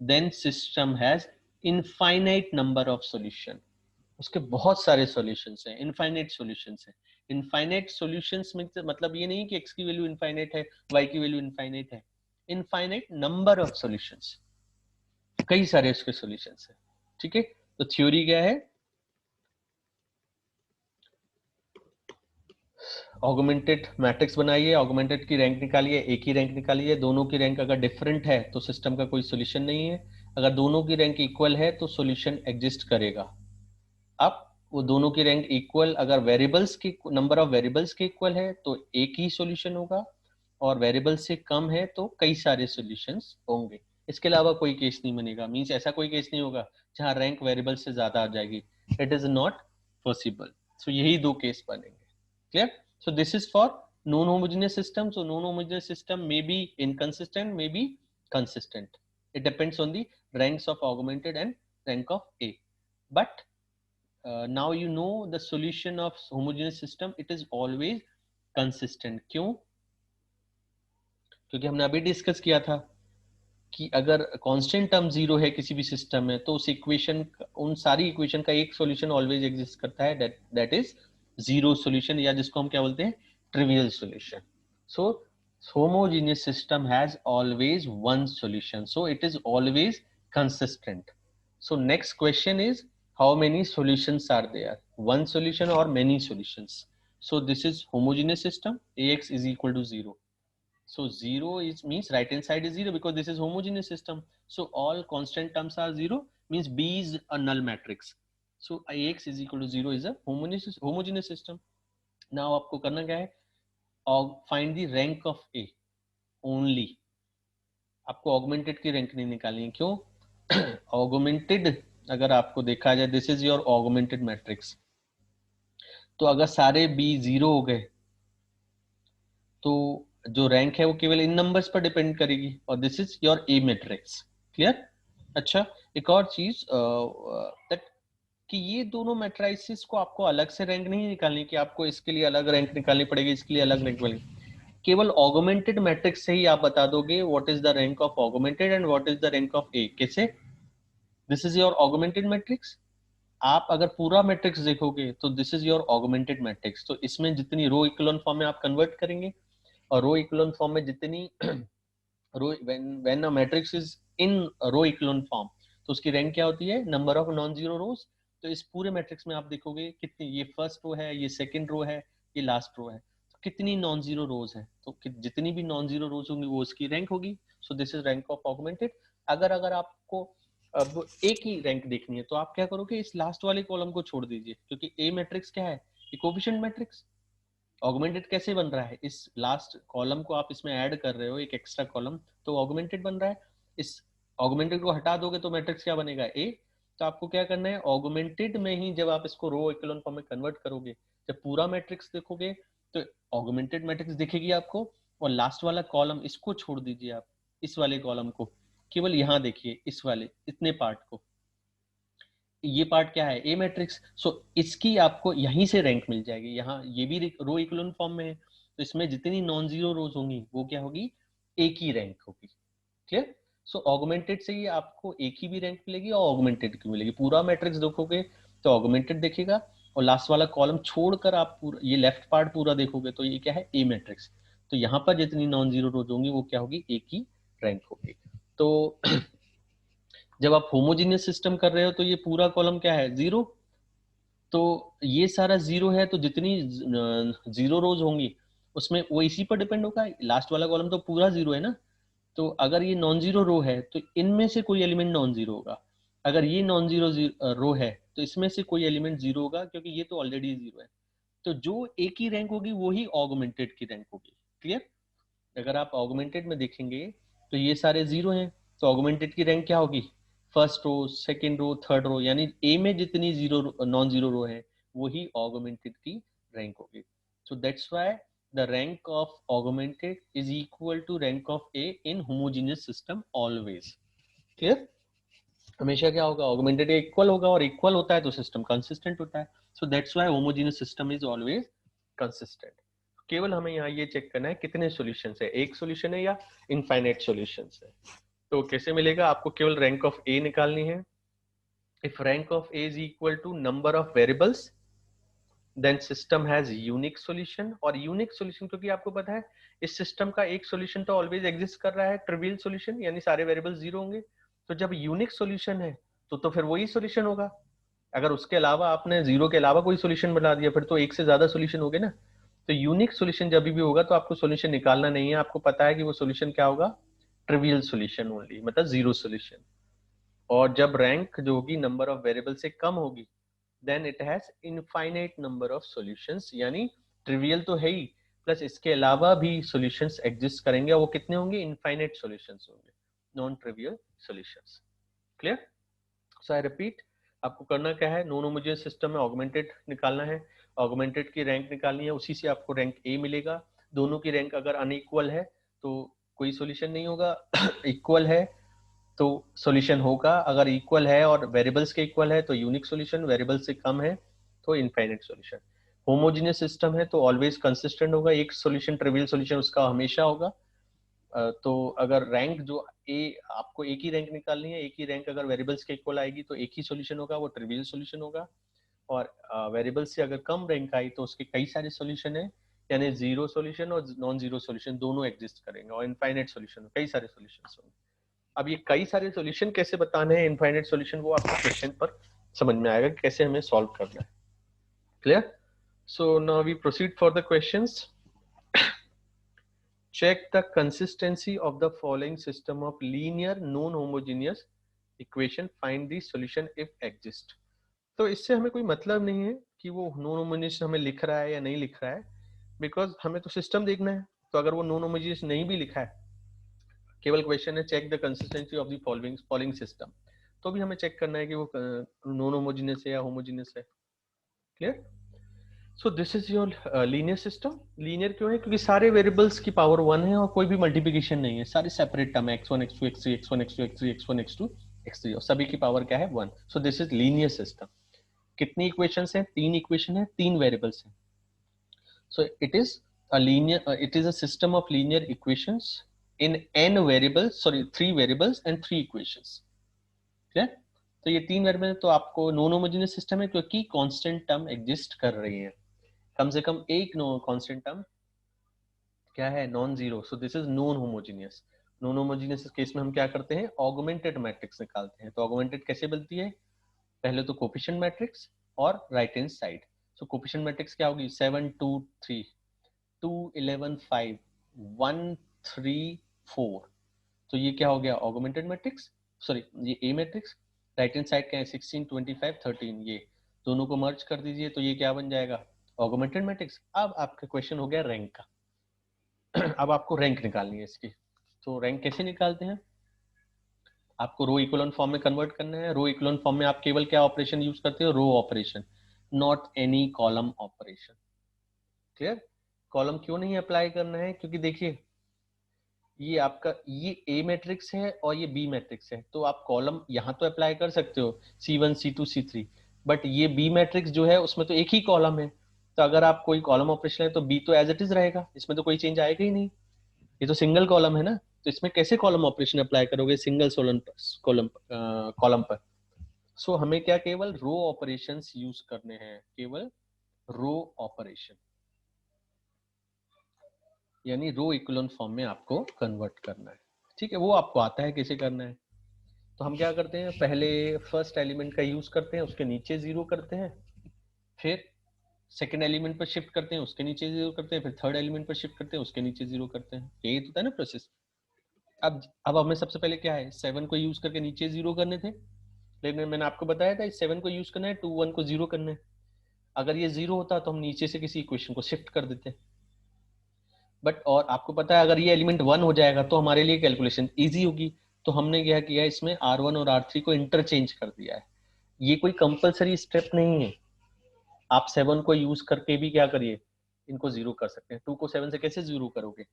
then system has infinite number of solution. उसके बहुत सारे सॉल्यूशंस हैं, इनफाइनाइट सॉल्यूशंस हैं. इनफाइनाइट सॉल्यूशंस में मतलब ये नहीं कि x की वैल्यू इनफाइनाइट है, y की वैल्यू इनफाइनाइट है. इनफाइनाइट नंबर ऑफ सॉल्यूशंस, कई सारे उसके सॉल्यूशंस हैं. ठीक है, तो थ्योरी क्या है? ऑगमेंटेड मैट्रिक्स बनाइए, ऑगमेंटेड की रैंक निकालिए, एक ही रैंक निकालिए. दोनों की रैंक अगर डिफरेंट है तो सिस्टम का कोई सॉल्यूशन नहीं है. अगर दोनों की रैंक इक्वल है तो सॉल्यूशन एग्जिस्ट करेगा. अब वो दोनों की रैंक इक्वल, अगर वेरिएबल्स की नंबर ऑफ वेरिएबल्स के इक्वल है तो एक ही सॉल्यूशन होगा, और वेरिएबल से कम है तो कई सारे सॉल्यूशंस होंगे. इसके अलावा कोई केस नहीं बनेगा, मींस ऐसा कोई केस नहीं होगा जहां रैंक वेरिएबल से ज्यादा आ जाएगी. It is not possible. So यही दो केस बनेंगे. Clear? So this is for non homogeneous system. So non homogeneous system may be inconsistent, may be consistent. It depends on the ranks of augmented and rank of A. But now you know the solution of homogeneous system, it is always consistent. क्यों? क्योंकि हमने अभी discuss किया था कि अगर constant term zero है किसी भी सिस्टम में तो उस इक्वेशन, उन सारी इक्वेशन का एक सॉल्यूशन ऑलवेज एग्जिस्ट करता है, दैट इज जीरो सॉल्यूशन, या जिसको हम क्या बोलते हैं, trivial solution. So homogeneous system has always one solution, so it is always consistent. So next question is, how many solutions are there? One solution or many solutions? So this is homogeneous system. Ax is equal to 0. So 0 is means right hand side is 0 because this is homogeneous system. So all constant terms are 0, means B is a null matrix. So Ax is equal to 0 is a homogeneous system. Now आपको करना क्या है? Find the rank of A only. आपको augmented की rank नहीं निकालनी है. क्यों? ऑगमेंटेड अगर आपको देखा जाए, this is your augmented matrix, तो अगर सारे बी 0 हो गए तो जो रैंक है वो केवल इन नंबर्स पर डिपेंड करेगी, और this is your A matrix. Clear? अच्छा, एक और चीज दैट कि ये दोनों मैट्रिसेस को आपको अलग से रैंक नहीं निकालनी कि आपको इसके लिए अलग रैंक निकालनी पड़ेगी, इसके लिए अलग रैंक निकालनी. केवल ऑगमेंटेड मैट्रिक्स से ही आप बता दोगे what is the rank of augmented and what is the rank of A. कैसे? This is your augmented matrix, आप अगर पूरा मैट्रिक्स देखोगे तो this is your augmented matrix, तो इसमें जितनी रो इक्विवेलेंट फॉर्म में आप कन्वर्ट करेंगे, और रो इक्विवेलेंट फॉर्म में जितनी row when a matrix is in row equivalent form, तो उसकी रैंक क्या होती है, number of non zero rows. तो इस पूरे मैट्रिक्स में आप देखोगे कितनी, ये फर्स्ट रो है, ये सेकंड रो है, ये लास्ट रो है, तो कितनी नॉन जीरो रोज है, तो जितनी भी नॉन जीरो रोज होंगी वो उसकी रैंक होगी। सो this is rank of augmented. अगर अगर आपको अब एक ही रैंक देखनी है तो आप क्या करोगे, इस लास्ट वाले कॉलम को छोड़ दीजिए, क्योंकि ए मैट्रिक्स क्या है, ये कोफिशिएंट मैट्रिक्स। ऑगमेंटेड कैसे बन रहा है, इस लास्ट कॉलम को आप इसमें ऐड कर रहे हो एक एक्स्ट्रा कॉलम, तो ऑगमेंटेड बन रहा है। इस ऑगमेंटेड को हटा दोगे तो मैट्रिक्स क्या बनेगा, ए। तो आपको क्या करना है, ऑगमेंटेड में ही जब आप इसको रो इक्विवेलेंट फॉर्म में कन्वर्ट करोगे, जब पूरा मैट्रिक्स देखोगे तो ऑगमेंटेड मैट्रिक्स दिखेगी आपको, और लास्ट वाला कॉलम इसको छोड़ दीजिए आप, इस वाले कॉलम को केवल यहाँ देखिए, इस वाले इतने पार्ट को, ये पार्ट क्या है, ए मैट्रिक्स। सो इसकी आपको यहीं से रैंक मिल जाएगी, यहाँ ये भी रो इक्विवेलेंट फॉर्म में है, तो इसमें जितनी नॉन जीरो रोज होंगी वो क्या होगी, एक ही रैंक होगी। क्लियर। सो ऑगमेंटेड से ही आपको एक ही भी रैंक मिलेगी और ऑगमेंटेड की मिलेगी। पूरा मैट्रिक्स देखोगे तो ऑगमेंटेड देखेगा, और लास्ट वाला कॉलम छोड़कर आप पूरा ये लेफ्ट पार्ट पूरा देखोगे तो ये क्या है, ए मैट्रिक्स। तो यहाँ पर जितनी नॉन जीरो रोज होंगी वो क्या होगी, एक ही रैंक होगी। तो जब आप होमोजीनियस सिस्टम कर रहे हो तो ये पूरा कॉलम क्या है, जीरो, तो ये सारा जीरो है, तो जितनी जीरो रोज होंगी उसमें वो इसी पर डिपेंड होगा, लास्ट वाला कॉलम तो पूरा जीरो है ना। तो अगर ये नॉन जीरो रो है तो इनमें से कोई एलिमेंट नॉन जीरो होगा, अगर ये नॉन जीरो रो है तो इसमें से कोई एलिमेंट जीरो होगा, क्योंकि ये तो ऑलरेडी जीरो है। तो जो एक ही रैंक होगी वो ही ऑगमेंटेड की रैंक होगी। क्लियर। अगर आप ऑगमेंटेड में देखेंगे तो ये सारे जीरो हैं, तो ऑगमेंटेड की रैंक क्या होगी, first row, second row, third row, यानी ए में जितनी जीरो नॉन जीरो रो है वही ऑगमेंटेड की रैंक होगी। So that's why the rank of augmented is equal to rank of A in homogeneous system always. Clear. हमेशा क्या होगा, ऑगमेंटेड इक्वल होगा, और इक्वल होता है तो सिस्टम कंसिस्टेंट होता है। सो that's why homogeneous system is always consistent. केवल हमें यहाँ ये चेक करना है कितने सॉल्यूशंस है, एक सॉल्यूशन है या इनफाइनाइट सॉल्यूशंस है। तो कैसे मिलेगा, आपको केवल रैंक ऑफ ए निकालनी है। If rank of A is equal to number of variables then system has unique solution. और यूनिक सॉल्यूशन क्योंकि आपको पता है इस सिस्टम का एक सॉल्यूशन तो ऑलवेज एग्जिस्ट कर रहा है, ट्रिवियल सॉल्यूशन, यानी सारे वेरिएबल्स जीरो होंगे। तो जब यूनिक सॉल्यूशन है तो फिर वही सॉल्यूशन होगा। अगर उसके अलावा आपने जीरो के अलावा कोई सॉल्यूशन बना दिया फिर तो एक से ज्यादा सॉल्यूशन हो गए ना। तो यूनिक सॉल्यूशन जब भी होगा तो आपको सॉल्यूशन निकालना नहीं है, आपको पता है कि वो सॉल्यूशन क्या होगा, ट्रिवियल सॉल्यूशन ओनली, मतलब जीरो सॉल्यूशन। और जब रैंक जो होगी नंबर ऑफ वेरिएबल से कम होगी then it has infinite number of solutions, यानी ट्रिवियल तो है ही प्लस इसके अलावा भी सॉल्यूशंस एग्जिस्ट करेंगे, और वो कितने होंगे, इनफाइनाइट सॉल्यूशंस होंगे, non trivial solutions. Clear. So I repeat, आपको करना क्या है, नॉन होमोजेनियस सिस्टम में ऑगमेंटेड निकालना है, ऑगमेंटेड की रैंक निकालनी है, उसी से आपको रैंक ए मिलेगा। दोनों की रैंक अगर अनइक्वल है तो कोई सॉल्यूशन नहीं होगा, इक्वल है तो सॉल्यूशन होगा, अगर इक्वल है और वेरिएबल्स के इक्वल है तो यूनिक सॉल्यूशन, वेरिएबल से कम है तो इनफाइनाइट सॉल्यूशन। होमोजेनियस सिस्टम है तो ऑलवेज कंसिस्टेंट होगा, एक सॉल्यूशन ट्रिवियल सॉल्यूशन उसका हमेशा होगा। तो अगर रैंक जो ए, आपको एक ही रैंक निकालनी है, एक ही रैंक अगर वेरिएबल्स के इक्वल आएगी तो एक ही सॉल्यूशन होगा, वो ट्रिवियल सॉल्यूशन होगा। और वेरिएबल्स से अगर कम रैंक आई तो उसके कई सारे सॉल्यूशन है, यानी जीरो सॉल्यूशन और नॉन जीरो सॉल्यूशन दोनों एग्जिस्ट करेंगे, और इनफाइनाइट सॉल्यूशन कई सारे सॉल्यूशन होंगे। अब ये कई सारे सॉल्यूशन कैसे बताने हैं इनफाइनाइट सॉल्यूशन, वो आपको क्वेश्चन पर समझ में आएगा कैसे हमें सॉल्व करना है। Clear. So now we proceed for the questions. Check the consistency of the following system of linear non-homogeneous equation. Find the solution if exist. तो इससे हमें कोई मतलब नहीं है कि वो नॉन होमोजेनियस हमें लिख रहा है या नहीं लिख रहा है, बिकॉज हमें तो सिस्टम देखना है। तो अगर वो नॉन होमोजेनियस नहीं भी लिखा है, केवल क्वेश्चन है check the consistency of the following system, तो भी हमें चेक करना है कि वो नॉन होमोजेनियस है या होमोजेनियस है। Clear. So this is your linear system. Linear क्यों है, क्योंकि सारे वेरिएबल्स की पावर वन है और कोई भी मल्टीप्लिकेशन नहीं है, सारे सेपरेट टर्म है, x1 x2 x3 x1 x2 x3 x1 x2 x3, और सभी की पावर क्या है, one. So this is linear system. कितनी इक्वेशंस हैं, तीन इक्वेशन है, तीन वेरिएबल्स हैं। So it is a linear, it is a system of linear equations in n variables, sorry, 3 variables and 3 equations. Clear? तो ये 3 वेरिएबल तो आपको नॉन होमोजेनियस सिस्टम है क्योंकि कांस्टेंट टर्म एग्जिस्ट कर रही है, कम से कम एक कांस्टेंट टर्म क्या है, non zero, so this is non homogeneous. Non homogeneous case में हम क्या करते हैं, ऑगमेंटेड मैट्रिक्स निकालते हैं। तो ऑगमेंटेड कैसे बनती है, पहले तो कोफिशिएंट मैट्रिक्स और राइट हैंड साइड। सो कोफिशिएंट मैट्रिक्स क्या होगी, 7 2 3 2 11 5 1 3 4। तो ये क्या हो गया, ऑगमेंटेड मैट्रिक्स, सॉरी ये ए मैट्रिक्स। राइट हैंड साइड क्या है, 16 25 13, ये दोनों को मर्ज कर दीजिए तो ये क्या बन जाएगा, ऑगमेंटेड मैट्रिक्स। अब आपका क्वेश्चन हो गया रैंक का। अब आपको रैंक निकालनी है इसकी। तो रैंक कैसे निकालते हैं, आपको रो इक्वलन फॉर्म में कन्वर्ट करना है। रो इक्वलन फॉर्म में आप केवल क्या ऑपरेशन यूज करते हो, row operation, not any column operation. Clear. Column क्यों नहीं अप्लाई करना है, क्योंकि देखिए ये आपका ये ए मैट्रिक्स है और ये बी मैट्रिक्स है, तो आप कॉलम यहाँ तो अप्लाई कर सकते हो C1 C2 C3, बट ये बी मैट्रिक्स जो है उसमें तो एक ही कॉलम है। तो अगर आप कोई कॉलम ऑपरेशन है तो बी तो एज इट इज रहेगा, इसमें तो कोई चेंज आएगा ही नहीं, ये तो सिंगल कॉलम है ना। तो इसमें कैसे कॉलम ऑपरेशन अप्लाई करोगे सिंगल सोलन कॉलम कॉलम पर। सो हमें क्या केवल रो ऑपरेशंस यूज करने हैं, केवल रो ऑपरेशन, यानी रो इक्वलन फॉर्म में आपको कन्वर्ट करना है। ठीक है, वो आपको आता है कैसे करना है। तो हम क्या करते हैं, पहले फर्स्ट एलिमेंट का यूज करते हैं, उसके नीचे जीरो करते हैं, फिर सेकंड एलिमेंट पर शिफ्ट करते हैं, उसके नीचे जीरो करते हैं, फिर थर्ड एलिमेंट पर शिफ्ट करते हैं, उसके नीचे जीरो करते हैं। यही तो था ना प्रोसेस। अब हमें सबसे पहले क्या है, 7 को यूज करके नीचे जीरो करने थे, लेकिन मैंने आपको बताया था इस 7 को यूज करना है, 2 1 को जीरो करना है। अगर ये जीरो होता तो हम नीचे से किसी इक्वेशन को शिफ्ट कर देते, बट और आपको पता है अगर ये एलिमेंट 1 हो जाएगा तो हमारे लिए कैलकुलेशन इजी होगी। तो हमने क्या किया, इसमें R1 और R3 को इंटरचेंज कर दिया है। ये कोई कंपलसरी स्टेप नहीं है, आप 7 को यूज करके भी क्या करिए, इनको जीरो कर सकते हैं। 2 को 7 से कैसे जीरो करोगे,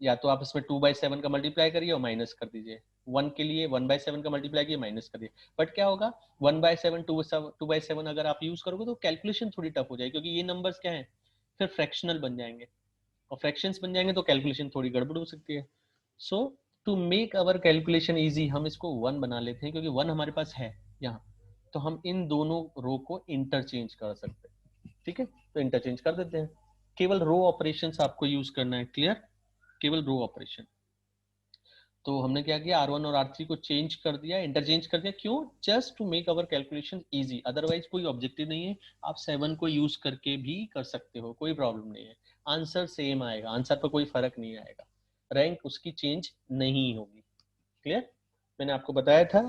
या तो आप इसमें 2/7 का मल्टीप्लाई करिए और माइनस कर दीजिए, 1 के लिए 1/7 का मल्टीप्लाई किए माइनस करिए। बट क्या होगा, 1/7 2/7 अगर आप यूज करोगे तो कैलकुलेशन थोड़ी टफ हो जाएगी, क्योंकि ये नंबर्स क्या है, फिर फ्रैक्शनल बन जाएंगे, और फ्रैक्शंस बन जाएंगे तो कैलकुलेशन थोड़ी गड़बड़ हो सकती है। So to make our calculation easy हम इसको 1 बना लेते हैं, क्योंकि 1 हमारे पास है यहाँ। तो हम इन दोनों रो को इंटरचेंज कर सकते हैं। ठीक है, तो इंटरचेंज कर देते हैं, केवल रो ऑपरेशन आपको यूज करना है। क्लियर, केवल रो ऑपरेशन। तो हमने क्या किया, R1 और R3 को चेंज कर दिया, इंटरचेंज कर दिया, क्यों, just to make our calculation easy. Otherwise कोई ऑब्जेक्टिव नहीं है, आप 7 को यूज करके भी कर सकते हो, कोई प्रॉब्लम नहीं है, आंसर सेम आएगा, आंसर पर कोई फर्क नहीं आएगा, रैंक उसकी चेंज नहीं होगी। क्लियर, मैंने आपको बताया था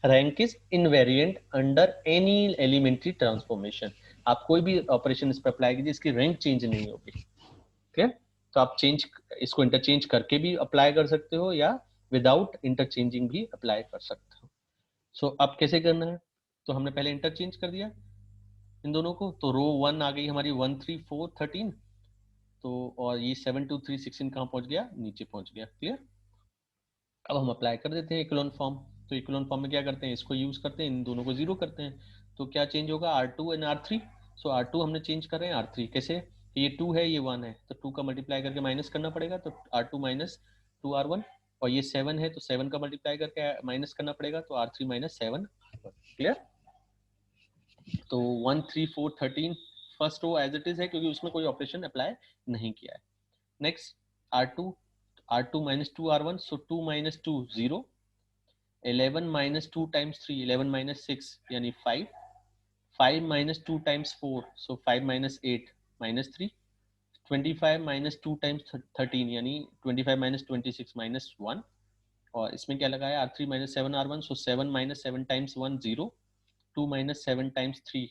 rank is invariant under any elementary transformation. आप कोई भी ऑपरेशन इस पर अप्लाई कीजिए, इसकी रैंक चेंज नहीं होगी। क्लियर, तो आप चेंज इसको इंटरचेंज करके भी अप्लाई कर सकते हो या विदाउट इंटरचेंजिंग भी अप्लाई कर सकते हो। सो अब कैसे करना है, तो हमने पहले इंटरचेंज कर दिया इन दोनों को, तो रो 1 आ गई हमारी 1 3 4 13, तो और ये 7 2 3 16 कहाँ पहुंच गया, नीचे पहुंच गया। क्लियर, अब हम अप्लाई कर देते हैं इक्लोन फॉर्म। तो इक्लोन फॉर्म में क्या करते हैं, इसको यूज करते हैं, इन दोनों को जीरो करते हैं, तो क्या चेंज होगा, R2 and R3। So R2 हमने चेंज कर रहे हैं R3 कैसे, ये 2 है ये 1 है, तो 2 का मल्टीप्लाई करके माइनस करना पड़ेगा, तो R2 माइनस 2R1, और ये 7 है तो 7 का मल्टीप्लाई करके माइनस करना पड़ेगा, तो R3 माइनस 7। क्लियर, तो 1 3 4 13 first row as it is है, क्योंकि उसमें कोई ऑपरेशन अप्लाई नहीं किया है। Next R2 minus 2R1, so 2 minus 2 0, 11 minus 2 times 3 11 minus 6 यानी 5, 5 minus 2 times 4 so 5 minus 8 minus 3, 25 minus 2 times 13 यानी 25 माइनस 26 माइनस 1, और इसमें क्या लगा है, R3 माइनस 7R1, सो 7 minus 7 times 1 0, 2 minus 7 times 3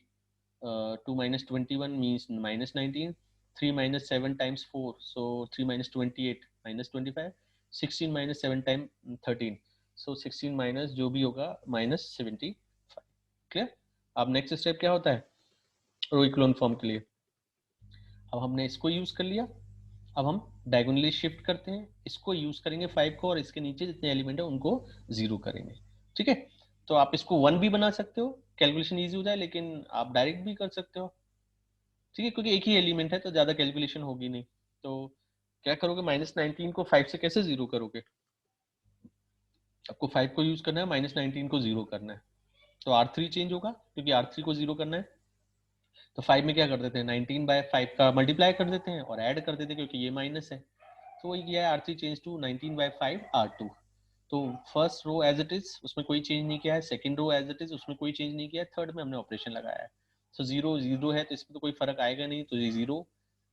2 minus 21 means minus 19, 3 minus 7 times 4, so 3 minus 28 minus 25, 16 minus 7 times 13, so 16 minus जो भी होगा minus 75। क्लियर, अब नेक्स्ट स्टेप क्या होता है, रो इक्लोन फॉर्म के लिए, अब हमने इसको यूज कर लिया, अब हम डायगोनली शिफ्ट करते हैं, इसको यूज करेंगे 5 को, और इसके नीचे जितने एलिमेंट है उनको जीरो करेंगे। ठीक है, तो आप इसको 1 भी बना सकते हो, कैलकुलेशन इजी हो जाए, लेकिन आप डायरेक्ट भी कर सकते हो। ठीक है, क्योंकि एक ही एलिमेंट है तो ज्यादा कैलकुलेशन होगी नहीं। तो क्या करोगे, -19 को 5 से कैसे जीरो करोगे, आपको 5 को यूज करना है, -19 को जीरो करना है। तो R3 चेंज होगा क्योंकि R3 को 0 करना है। तो 5 में क्या कर देते हैं, 19/5 का मल्टीप्लाई कर देते हैं और ऐड कर देते हैं क्योंकि ये माइनस है। तो वही किया है, R3 चेंज टू 19/5 R2। तो first row as it is, उसमें कोई चेंज नहीं किया है। Second row as it is, उसमें कोई चेंज नहीं किया है। थर्ड में हमने ऑपरेशन लगाया है। तो 0 0 है तो इसमें तो कोई फर्क आएगा नहीं, तो ये 0।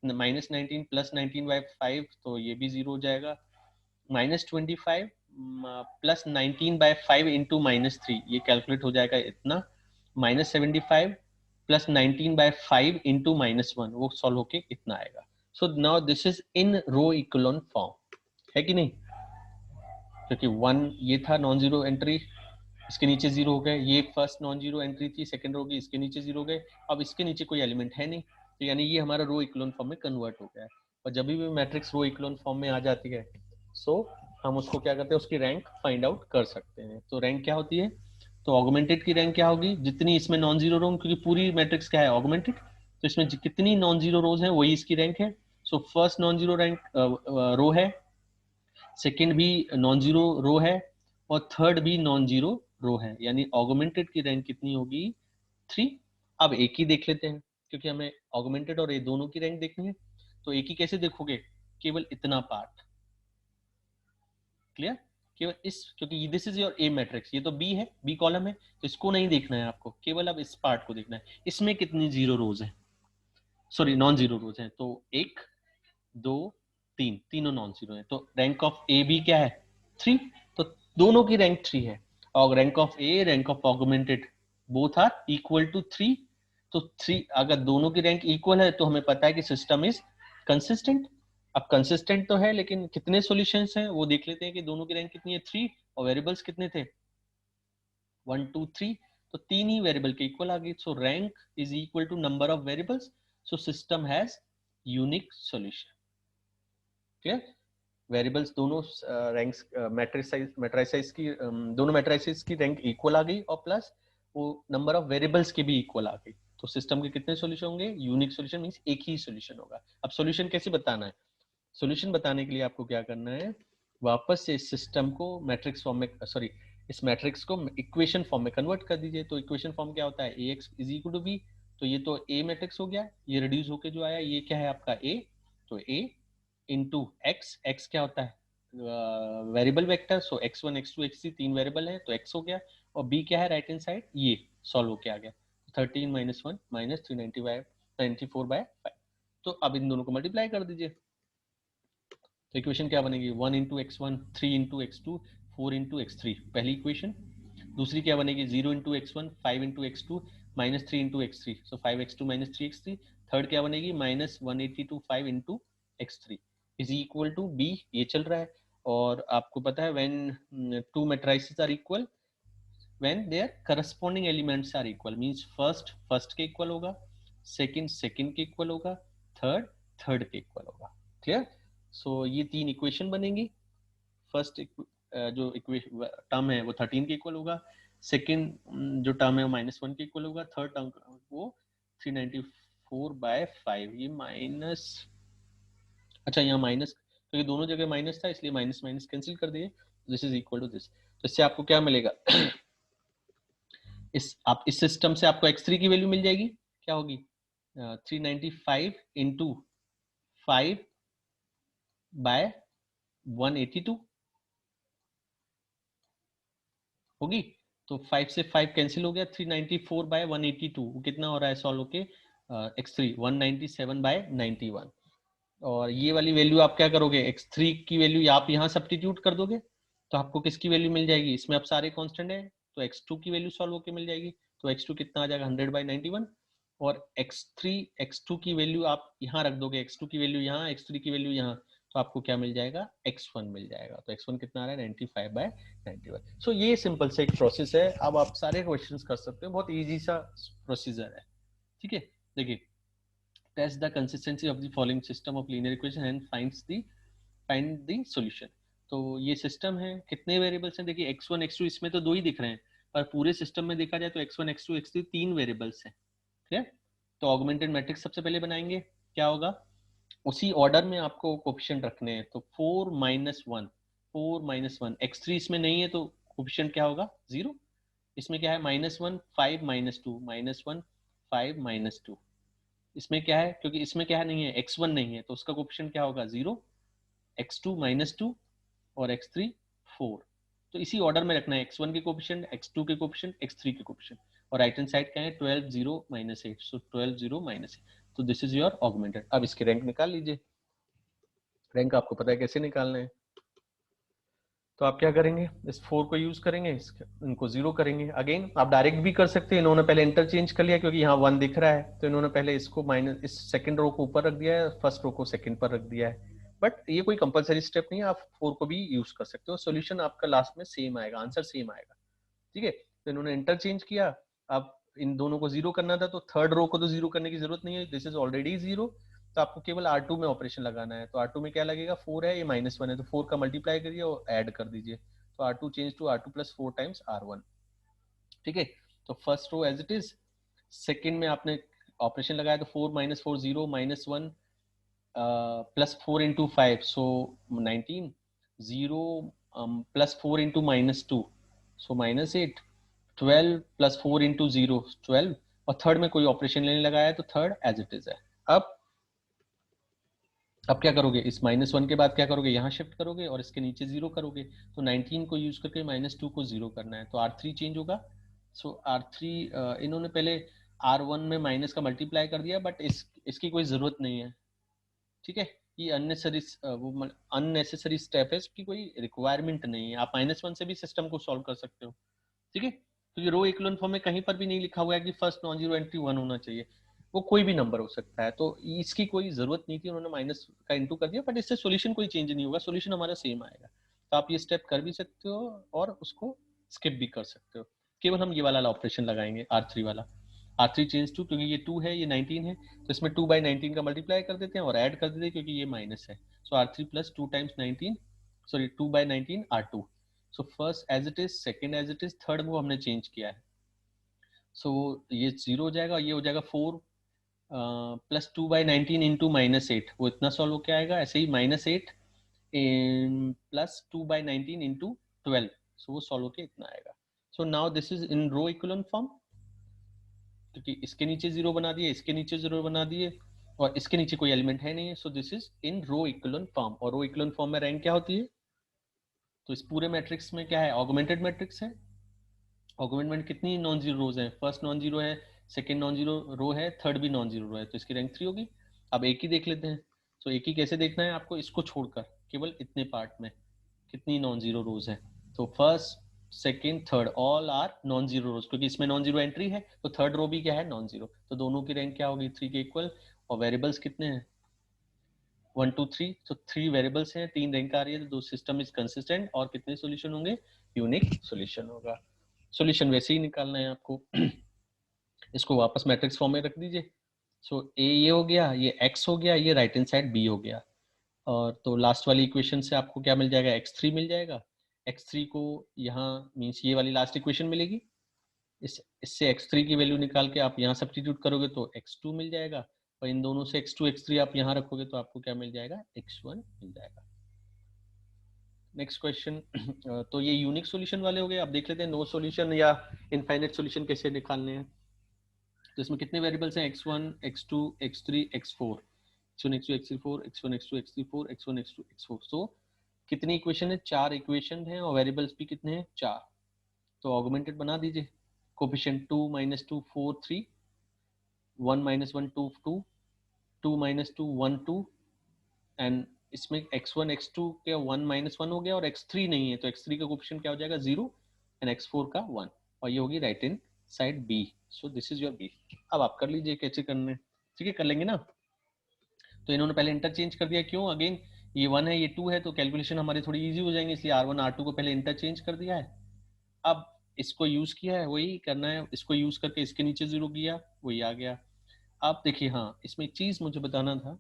-19 प्लस 19/5 तो ये भी 0 हो जाएगा। -25 प्लस 19/5 इंटू -3 ये कैलकुलेट हो जाएगा इतना। -75 प्लस 19/5 इंटू -1 वो सॉल्व होके इतना आएगा। So now this is in row echelon form, है कि नहीं? क्योंकि 1 ये था नॉन जीरो एंट्री, इसके नीचे 0 हो गए। ये फर्स्ट नॉन जीरो एंट्री थी, सेकंड रो की, इसके नीचे 0 हो गए। अब इसके नीचे कोई एलिमेंट है नहीं, तो यानी ये हमारा रो इक्वलन फॉर्म में कन्वर्ट हो गया है। और जब भी मैट्रिक्स रो इक्वलन फॉर्म में आ जाती है, सो हम उसको क्या करते हैं, उसकी रैंक फाइंड आउट कर सकते हैं। तो रैंक क्या होती है, तो ऑगमेंटेड की रैंक क्या होगी, जितनी इसमें नॉन जीरो रो, क्योंकि पूरी मैट्रिक्स क्या है, ऑगमेंटेड, तो इसमें कितनी नॉन जीरो रोज है वही इसकी रैंक है। So first non zero rank row है, सेकंड भी नॉन जीरो रो है, और थर्ड भी नॉन जीरो रो है, यानी ऑगमेंटेड की रैंक कितनी होगी, 3। अब एक ही देख लेते हैं क्योंकि हमें ऑगमेंटेड और ए दोनों की रैंक देखनी है। तो एक ही कैसे देखोगे, केवल इतना पार्ट, क्लियर, केवल इस, क्योंकि this is your A matrix, ये तो बी है, बी कॉलम है, तो इसको नहीं देखना है आपको, केवल अब इस पार्ट को देखना है। इसमें कितनी जीरो रोज है, सॉरी नॉन जीरो रोज है, तो 1 2 3, तीनों नॉन जीरो है। तो रैंक ऑफ ए भी क्या है, 3। तो दोनों की रैंक 3 है, और rank of A, rank of augmented, both are equal to 3। तो 3, अगर दोनों की रैंक इक्वल है तो हमें पता है कि सिस्टम इज कंसिस्टेंट। अब कंसिस्टेंट तो है, लेकिन कितने सॉल्यूशंस हैं वो देख लेते हैं कि दोनों की रैंक कितनी है, 3, और वेरिएबल्स कितने थे, 1 2 3। तो तीन ही वेरिएबल के इक्वल आ गई। So rank is equal to number of variables, so system has unique solution, clear. Variables दोनों रैंक्स मैट्रिसाइज की दोनों मैट्रिसेस की रैंक इक्वल आ गई, और प्लस वो नंबर ऑफ वेरिएबल्स के भी इक्वल आ गई। तो सिस्टम के कितने सॉल्यूशन होंगे, यूनिक सॉल्यूशन, मींस एक ही सॉल्यूशन होगा। अब सॉल्यूशन कैसे बताना है, सॉल्यूशन बताने के लिए आपको क्या करना है, वापस से इस सिस्टम को मैट्रिक्स फॉर्म में, सॉरी, इस मैट्रिक्स को इक्वेशन फॉर्म में कन्वर्ट कर दीजिए। तो इक्वेशन फॉर्म क्या होता है, A X is equal to B. तो ये तो ए मैट्रिक्स हो गया, ये रिड्यूस होके जो आया ये क्या है आपका ए। तो ए इंटू एक्स, एक्स क्या होता है, वेरिएबल वेक्टर, सो x1 x2 x3 तीन वेरिएबल है तो x हो गया। और b क्या है, राइट हैंड साइड, ये सॉल्व होके आ गया, 13 - 1 -394/5। तो अब इन दोनों को मल्टीप्लाई कर दीजिए। तो इक्वेशन क्या बनेगी, 1 into x1, 3 into x2, 4 into x3, पहली इक्वेशन। दूसरी क्या बनेगी, 0 into x1, 5 into x2, -3 into x3, सो 5x2 -3x3। थर्ड क्या बनेगी, -182 5 into x3 is equal to b, ये चल रहा है। और आपको पता है when two matrices are equal, when their corresponding elements are equal, means first first के इक्वल होगा, सेकंड सेकंड के इक्वल होगा, थर्ड थर्ड के इक्वल होगा, क्लियर। सो ये तीन इक्वेशन बनेंगी। फर्स्ट जो इक्वेशन टर्म है वो 13 के इक्वल होगा, सेकंड जो टर्म है वो -1 के इक्वल होगा, थर्ड टर्म वो 394/5। ये माइनस, अच्छा यहाँ माइनस, क्योंकि दोनों जगह माइनस था इसलिए माइनस माइनस कैंसिल कर दिए, this is equal to this. तो इससे आपको क्या मिलेगा इस सिस्टम से आपको x3 की वैल्यू मिल जाएगी, क्या होगी, 395 इंटू 5/182 होगी। तो 5 से 5 कैंसिल हो गया, 394/182 कितना हो रहा है सॉल्व होके, x3 197/91। और ये वाली वैल्यू आप क्या करोगे, x3 की वैल्यू आप यहाँ सब्स्टिट्यूट कर दोगे, तो आपको किसकी वैल्यू मिल जाएगी, इसमें अब सारे कांस्टेंट है, तो x2 की वैल्यू सॉल्व होके मिल जाएगी। तो x2 कितना आ जाएगा, 100/91। और x2 की वैल्यू आप यहाँ रख दोगे, x2 की वैल्यू यहाँ, x3 की वैल्यू यहाँ, तो आपको क्या मिल जाएगा, x1 मिल जाएगा। तो x1 कितना आ रहा है, 95/91। सो ये सिंपल से एक प्रोसेस है। अब आप सारे क्वेश्चंस कर सकते हो, बहुत इजी सा प्रोसीजर है, ठीक है। देखिए, test the consistency of the following system of linear equation and find the solution। तो ये सिस्टम है, कितने वेरिएबल्स हैं, देखिए x1 x2 इसमें तो दो ही दिख रहे हैं, पर पूरे सिस्टम में देखा जाए तो x1 x2 x3 तीन वेरिएबल्स हैं, ठीक है। तो ऑगमेंटेड मैट्रिक्स सबसे पहले बनाएंगे, क्या होगा, उसी ऑर्डर में आपको कोफिशिएंट रखने हैं। तो 4 - 1, 4 - 1, x3 इसमें नहीं है तो कोफिशिएंट क्या होगा, 0। इसमें क्या है -1 5 -2 -1 5 -2। इसमें क्या है, क्योंकि इसमें क्या है नहीं है, x1 नहीं है, तो उसका कोएफिशिएंट क्या होगा 0, x2 -2 और x3 4। तो इसी ऑर्डर में रखना है, x1 के कोएफिशिएंट, x2 के कोएफिशिएंट, x3 के कोएफिशिएंट। और राइट हैंड साइड क्या है 12 0 -8, सो 12 0 -8। तो दिस इज योर ऑगमेंटेड। अब इसके रैंक निकाल लीजिए। रैंक आपको पता है कैसे निकालना है। तो आप क्या करेंगे, इस 4 को यूज करेंगे, इनको 0 करेंगे। अगेन आप डायरेक्ट भी कर सकते हैं, इन्होंने पहले इंटरचेंज कर लिया क्योंकि यहाँ 1 दिख रहा है, तो इन्होंने पहले इसको माइनस, इस सेकंड रो को ऊपर रख दिया है, फर्स्ट रो को सेकंड पर रख दिया है। बट ये कोई कंपलसरी स्टेप नहीं है, आप 4 को भी यूज कर सकते हो। सोल्यूशन आपका लास्ट में सेम आएगा, आंसर सेम आएगा। ठीक है, तो इन्होंने इंटरचेंज किया। अब इन दोनों को 0 करना था, तो थर्ड रो को तो 0 करने की जरूरत नहीं है, दिस इज ऑलरेडी 0। तो आपको केवल R2 में ऑपरेशन लगाना है। तो R2 में क्या लगेगा, 4 है, ये -1 है, तो 4 का मल्टीप्लाई करिए और ऐड कर दीजिए। तो R2 change to R2 plus 4 times R1। ठीक है, तो first row as it is. Second में आपने ऑपरेशन लगाया, तो 4 -4 0 -1 plus 4 into 5 so 19 0 plus 4 into -2 so -8 12 plus 4 into 0 12। और थर्ड में कोई ऑपरेशन लेने लगाया है, तो थर्ड एज इट इज है। अब क्या करोगे, इस -1 के बाद क्या करोगे, यहाँ शिफ्ट करोगे और इसके नीचे 0 करोगे। तो 19 को यूज करके -2 को 0 करना है, तो R3 चेंज होगा। सो R3 इन्होंने पहले R1 में माइनस का मल्टीप्लाई कर दिया, बट इसकी कोई जरूरत नहीं है। ठीक है, ये अननेसेसरी वो अननेसेसरी स्टेप है, इसकी कोई रिक्वायरमेंट नहीं है। आप -1 से भी सिस्टम को सॉल्व कर सकते हो। ठीक है, क्योंकि रो इक्विवेलेंट फॉर्म में कहीं पर भी नहीं लिखा हुआ है कि फर्स्ट नॉन जीरो एंट्री 1 होना चाहिए, वो कोई भी नंबर हो सकता है। तो इसकी कोई जरूरत नहीं थी, उन्होंने माइनस का इंटू कर दिया, बट इससे सॉल्यूशन कोई चेंज नहीं होगा, सॉल्यूशन हमारा सेम आएगा। तो आप ये स्टेप कर भी सकते हो और उसको स्किप भी कर सकते हो। केवल हम ये वाला ऑपरेशन लगाएंगे, R3 वाला। R3 चेंज टू, क्योंकि ये 2 है, ये 19 है, तो इसमें 2/19 का मल्टीप्लाई कर देते हैं और ऐड कर देते हैं, क्योंकि ये माइनस है। So R3 plus 2 times 19, sorry 2/19 R2। So first as it is, second as it is, third को हमने चेंज किया है। सो ये 0 हो जाएगा, ये हो जाएगा 4 प्लस 2/19 इंटू -8, वो इतना सॉल्व होकर आएगा। ऐसे ही -8 प्लस 2/19 इंटू 12, सो वो सॉल्व होकर इतना आएगा। So now this is in row equivalent form, क्योंकि इसके नीचे 0 बना दिए, इसके नीचे 0 बना दिए, और इसके नीचे कोई एलिमेंट है नहीं है। So this is in row equivalent form. और रो इक्विवेलेंट फॉर्म में रैंक क्या होती है, तो इस पूरे मैट्रिक्स में क्या है, ऑगमेंटेड मैट्रिक्स है। ऑगमेंटेड कितनी नॉन जीरो रोज है, फर्स्ट नॉन जीरो है, सेकंड नॉन जीरो रो है, थर्ड भी नॉन जीरो रो है, तो इसकी रैंक 3 होगी। अब एक ही देख लेते हैं। तो एक ही कैसे देखना है आपको, इसको छोड़कर केवल इतने पार्ट में कितनी नॉन जीरो रोज है। तो first second third all are non zero rows, क्योंकि इसमें नॉन जीरो एंट्री है, तो थर्ड रो भी क्या है, नॉन जीरो। तो दोनों की रैंक क्या होगी, 3 के इक्वल। और वेरिएबल्स कितने हैं, 1 2 3, तो 3 वेरिएबल्स हैं, 3 रैंक आ रही है, तो दो सिस्टम इज कंसिस्टेंट। और कितने सॉल्यूशन होंगे, यूनिक सॉल्यूशन होगा। सॉल्यूशन वैसे ही निकालना है आपको। इसको वापस मैट्रिक्स फॉर्म में रख दीजिए। सो ए ये हो गया, ये x हो गया, ये राइट हैंड साइड b हो गया। और तो लास्ट वाली इक्वेशन से आपको क्या मिल जाएगा, x3 मिल जाएगा। x3 को यहाँ मीन्स ये वाली लास्ट इक्वेशन मिलेगी, इससे x3 की वैल्यू निकाल के आप यहाँ सब्स्टिट्यूट करोगे तो x2 मिल जाएगा। और इन दोनों से x2 x3 आप यहाँ रखोगे तो आपको क्या मिल जाएगा, x1 मिल जाएगा। Next question. तो ये यूनिक सॉल्यूशन वाले हो गए। अब देख लेते हैं नो सॉल्यूशन या इनफाइनाइट सॉल्यूशन कैसे निकालने हैं। तो इसमें कितने वेरिएबल्स हैं, x1 x2 x3 x4, x1 x2 x4 x1 x2 x4 x1 x2 x4। सो कितनी इक्वेशन है, 4 इक्वेशन है, और वेरिएबल्स भी कितने हैं, 4। तो ऑगमेंटेड बना दीजिए। कोफिशिएंट 2 -2 4 3, 1 -1 2 2, 2 -2 1 2, एंड इसमें x1 x2 के 1 -1 हो गया, और x3 नहीं है, तो x3 का कोफिशिएंट क्या हो जाएगा, 0, एंड x4 का 1, और ये होगी right hand side b। So this is your b। अब आप कर लीजिए कैसे करने। ठीक है, कर लेंगे ना। तो इन्होंने पहले इंटरचेंज कर दिया, क्यों, अगेन ये 1 है, ये 2 है, तो कैलकुलेशन हमारी थोड़ी इजी हो जाएंगे, इसलिए R1 R2 को पहले इंटरचेंज कर दिया है। अब इसको यूज किया है, वही करना है, इसको यूज करके इसके नीचे 0 किया, वही आ गया। आप देखिए, हाँ इसमें एक चीज मुझे बताना था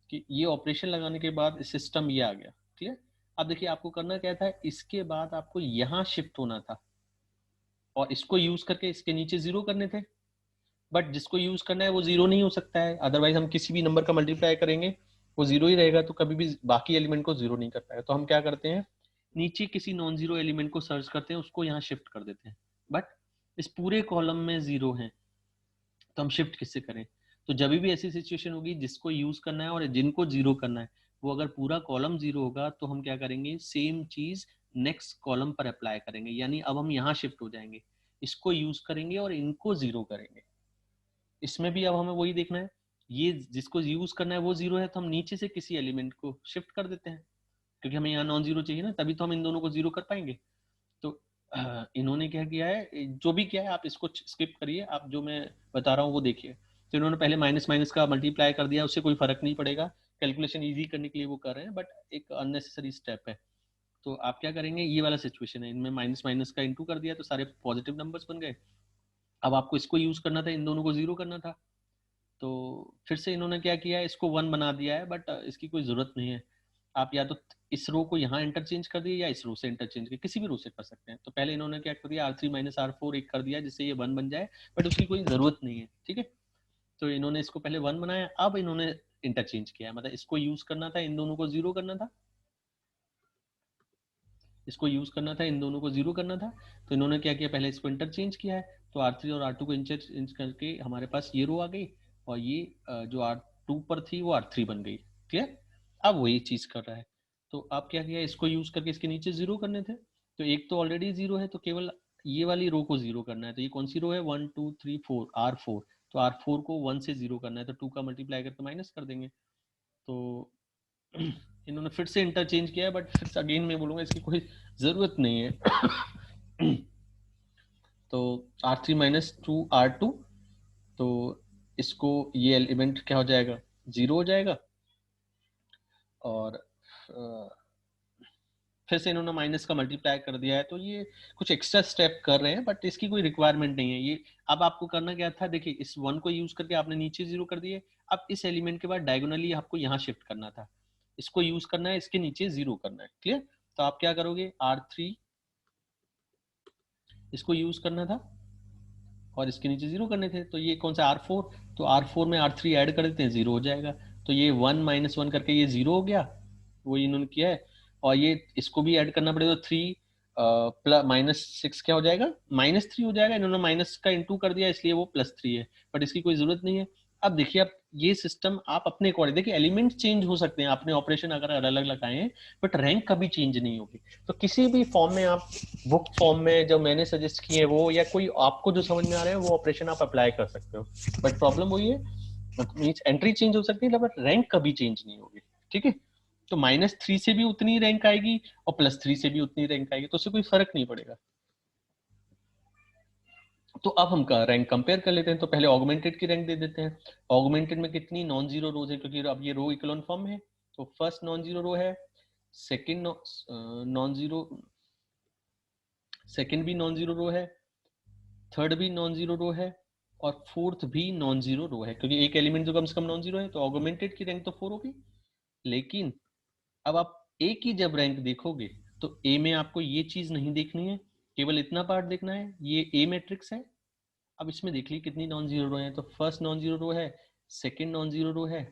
कि ये ऑपरेशन लगाने के बाद सिस्टम ये आ गया, क्लियर। अब देखिए आपको करना क्या था, इसके बाद आपको यहाँ शिफ्ट होना था, और इसको यूज करके इसके नीचे 0 करने थे। बट जिसको यूज करना है वो 0 नहीं हो सकता है, अदरवाइज हम किसी भी नंबर का मल्टीप्लाई करेंगे वो 0 ही रहेगा, तो कभी भी बाकी एलिमेंट को 0 नहीं कर पाएगा। तो हम क्या करते हैं, नीचे किसी नॉन जीरो एलिमेंट को सर्च करते हैं, उसको यहाँ शिफ्ट कर देते हैं। बट इस पूरे कॉलम में 0 है, तो हम शिफ्ट किससे करें? तो जब भी ऐसी सिचुएशन होगी जिसको यूज करना है और जिनको 0 करना है, वो अगर पूरा कॉलम 0 होगा तो हम क्या करेंगे, सेम चीज नेक्स्ट कॉलम पर अप्लाई करेंगे, यानी अब हम यहाँ शिफ्ट हो जाएंगे, इसको यूज करेंगे और इनको 0 करेंगे। इसमें भी अब हमें वही देखना है, ये जिसको यूज करना है वो 0 है, तो हम नीचे से किसी एलिमेंट को शिफ्ट कर देते हैं, क्योंकि हमें यहाँ नॉन जीरो चाहिए ना, तभी तो हम इन दोनों को 0 कर पाएंगे। तो इन्होंने क्या किया है, जो भी किया है आप इसको स्किप करिए, आप जो मैं बता रहा हूँ वो देखिए। तो इन्होंने पहले माइनस माइनस का मल्टीप्लाई कर दिया, उससे कोई फर्क नहीं पड़ेगा, कैलकुलेशन इजी करने के लिए वो कर रहे हैं, बट एक अननेसेसरी स्टेप है। तो आप क्या करेंगे, ये वाला सिचुएशन है, इनमें माइनस माइनस का इंटू कर दिया तो सारे पॉजिटिव नंबर्स बन गए। अब आपको इसको यूज करना था, इन दोनों को 0 करना था, तो फिर से इन्होंने क्या किया है, इसको 1 बना दिया है, बट इसकी कोई जरूरत नहीं है। आप या तो इस रो को यहाँ इंटरचेंज कर दिए या इस रो से इंटरचेंज कर, किसी भी रो से कर सकते हैं। तो पहले इन्होंने क्या कर दिया, R3 माइनस R4 एक कर दिया जिससे ये 1 बन जाए, बट उसकी कोई जरूरत नहीं है, ठीक है। तो इन्होंने इसको पहले 1 बनाया, अब इन्होंने इंटरचेंज किया, मतलब इसको यूज करना था, इन दोनों को 0 करना था, इसको यूज करना था, इन दोनों को 0 करना था। तो इन्होंने क्या किया, पहले इसको इंटरचेंज किया है, तो R3 और R2 को इंटरचेंज करके हमारे पास ये रो आ गई, और ये जो R2 पर थी वो R3 बन गई। क्लियर? अब वही चीज कर रहा है। तो अब क्या किया, इसको यूज करके इसके नीचे 0 करने थे, तो एक तो ऑलरेडी 0 है, तो केवल ये वाली रो को 0 करना है। तो ये कौन सी रो है, 1 2 3 4, R4। तो R4 को 1 से 0 करना है, तो 2 का मल्टीप्लाई करके माइनस कर देंगे। तो इन्होंने फिर से इंटरचेंज किया है, बट फिर अगेन मैं बोलूंगा इसकी कोई जरूरत नहीं है। तो R3 माइनस 2 R2, तो इसको ये एलिमेंट क्या हो जाएगा, 0 हो जाएगा। और फिर से इन्होंने माइनस का मल्टीप्लाई कर दिया है, तो ये कुछ एक्स्ट्रा स्टेप कर रहे हैं, बट इसकी कोई रिक्वायरमेंट नहीं है ये। अब आपको करना क्या था, देखिए इस 1 को यूज करके आपने नीचे 0 कर दिए, अब इस एलिमेंट के बाद डायगोनली आपको यहाँ शिफ्ट करना था, इसको यूज करना है, इसके नीचे 0 करना है। क्लियर? तो आप क्या करोगे, R3 इसको यूज करना था और इसके नीचे 0 करने थे, तो ये कौन सा R4, तो R4 में R3 ऐड कर देते हैं, 0 हो जाएगा। तो ये 1 माइनस 1 करके ये 0 हो गया, वो इन्होंने किया है। और ये इसको भी ऐड करना पड़ेगा, तो 3 प्लस -6 क्या हो जाएगा, -3 हो जाएगा। इन्होंने माइनस का इंटू कर दिया इसलिए वो +3 है, बट इसकी कोई जरूरत नहीं है। अब देखिए, आप ये सिस्टम आप अपने अकॉर्डिंग देखिए, एलिमेंट चेंज हो सकते हैं, आपने ऑपरेशन अगर अलग अलग लगाए हैं, बट रैंक कभी चेंज नहीं होगी। तो किसी भी फॉर्म में आप, बुक फॉर्म में जो मैंने सजेस्ट किए वो, या कोई आपको जो समझ में आ रहा है वो ऑपरेशन आप अप्लाई कर सकते हो, बट प्रॉब्लम वही है, मीन्स एंट्री चेंज हो सकती है बट रैंक कभी चेंज नहीं होगी, ठीक है। तो -3 से भी उतनी रैंक आएगी और +3 से भी उतनी रैंक आएगी, तो उससे कोई फर्क नहीं पड़ेगा। तो अब हम रैंक कंपेयर कर लेते हैं, तो पहले ऑगमेंटेड की रैंक दे देते हैं। ऑगमेंटेड में कितनी नॉन जीरो रोज है, क्योंकि अब ये रो इकोलॉन फॉर्म में है, तो फर्स्ट नॉन जीरो रो है, सेकंड नॉन जीरो, सेकंड भी नॉन जीरो रो है, थर्ड भी नॉन जीरो रो है, और फोर्थ भी नॉन जीरो रो है, क्योंकि एक एलिमेंट जो कम से कम नॉन जीरो है, तो ऑगमेंटेड की रैंक तो 4 होगी। लेकिन अब आप ए की जब रैंक देखोगे, तो ए में आपको ये चीज नहीं देखनी है, केवल इतना पार्ट देखना है, ये ए मैट्रिक्स है। अब इसमें देख लीजिए कितनी नॉन जीरो रो है, तो फर्स्ट नॉन जीरो रो है, सेकंड नॉन जीरो रो है,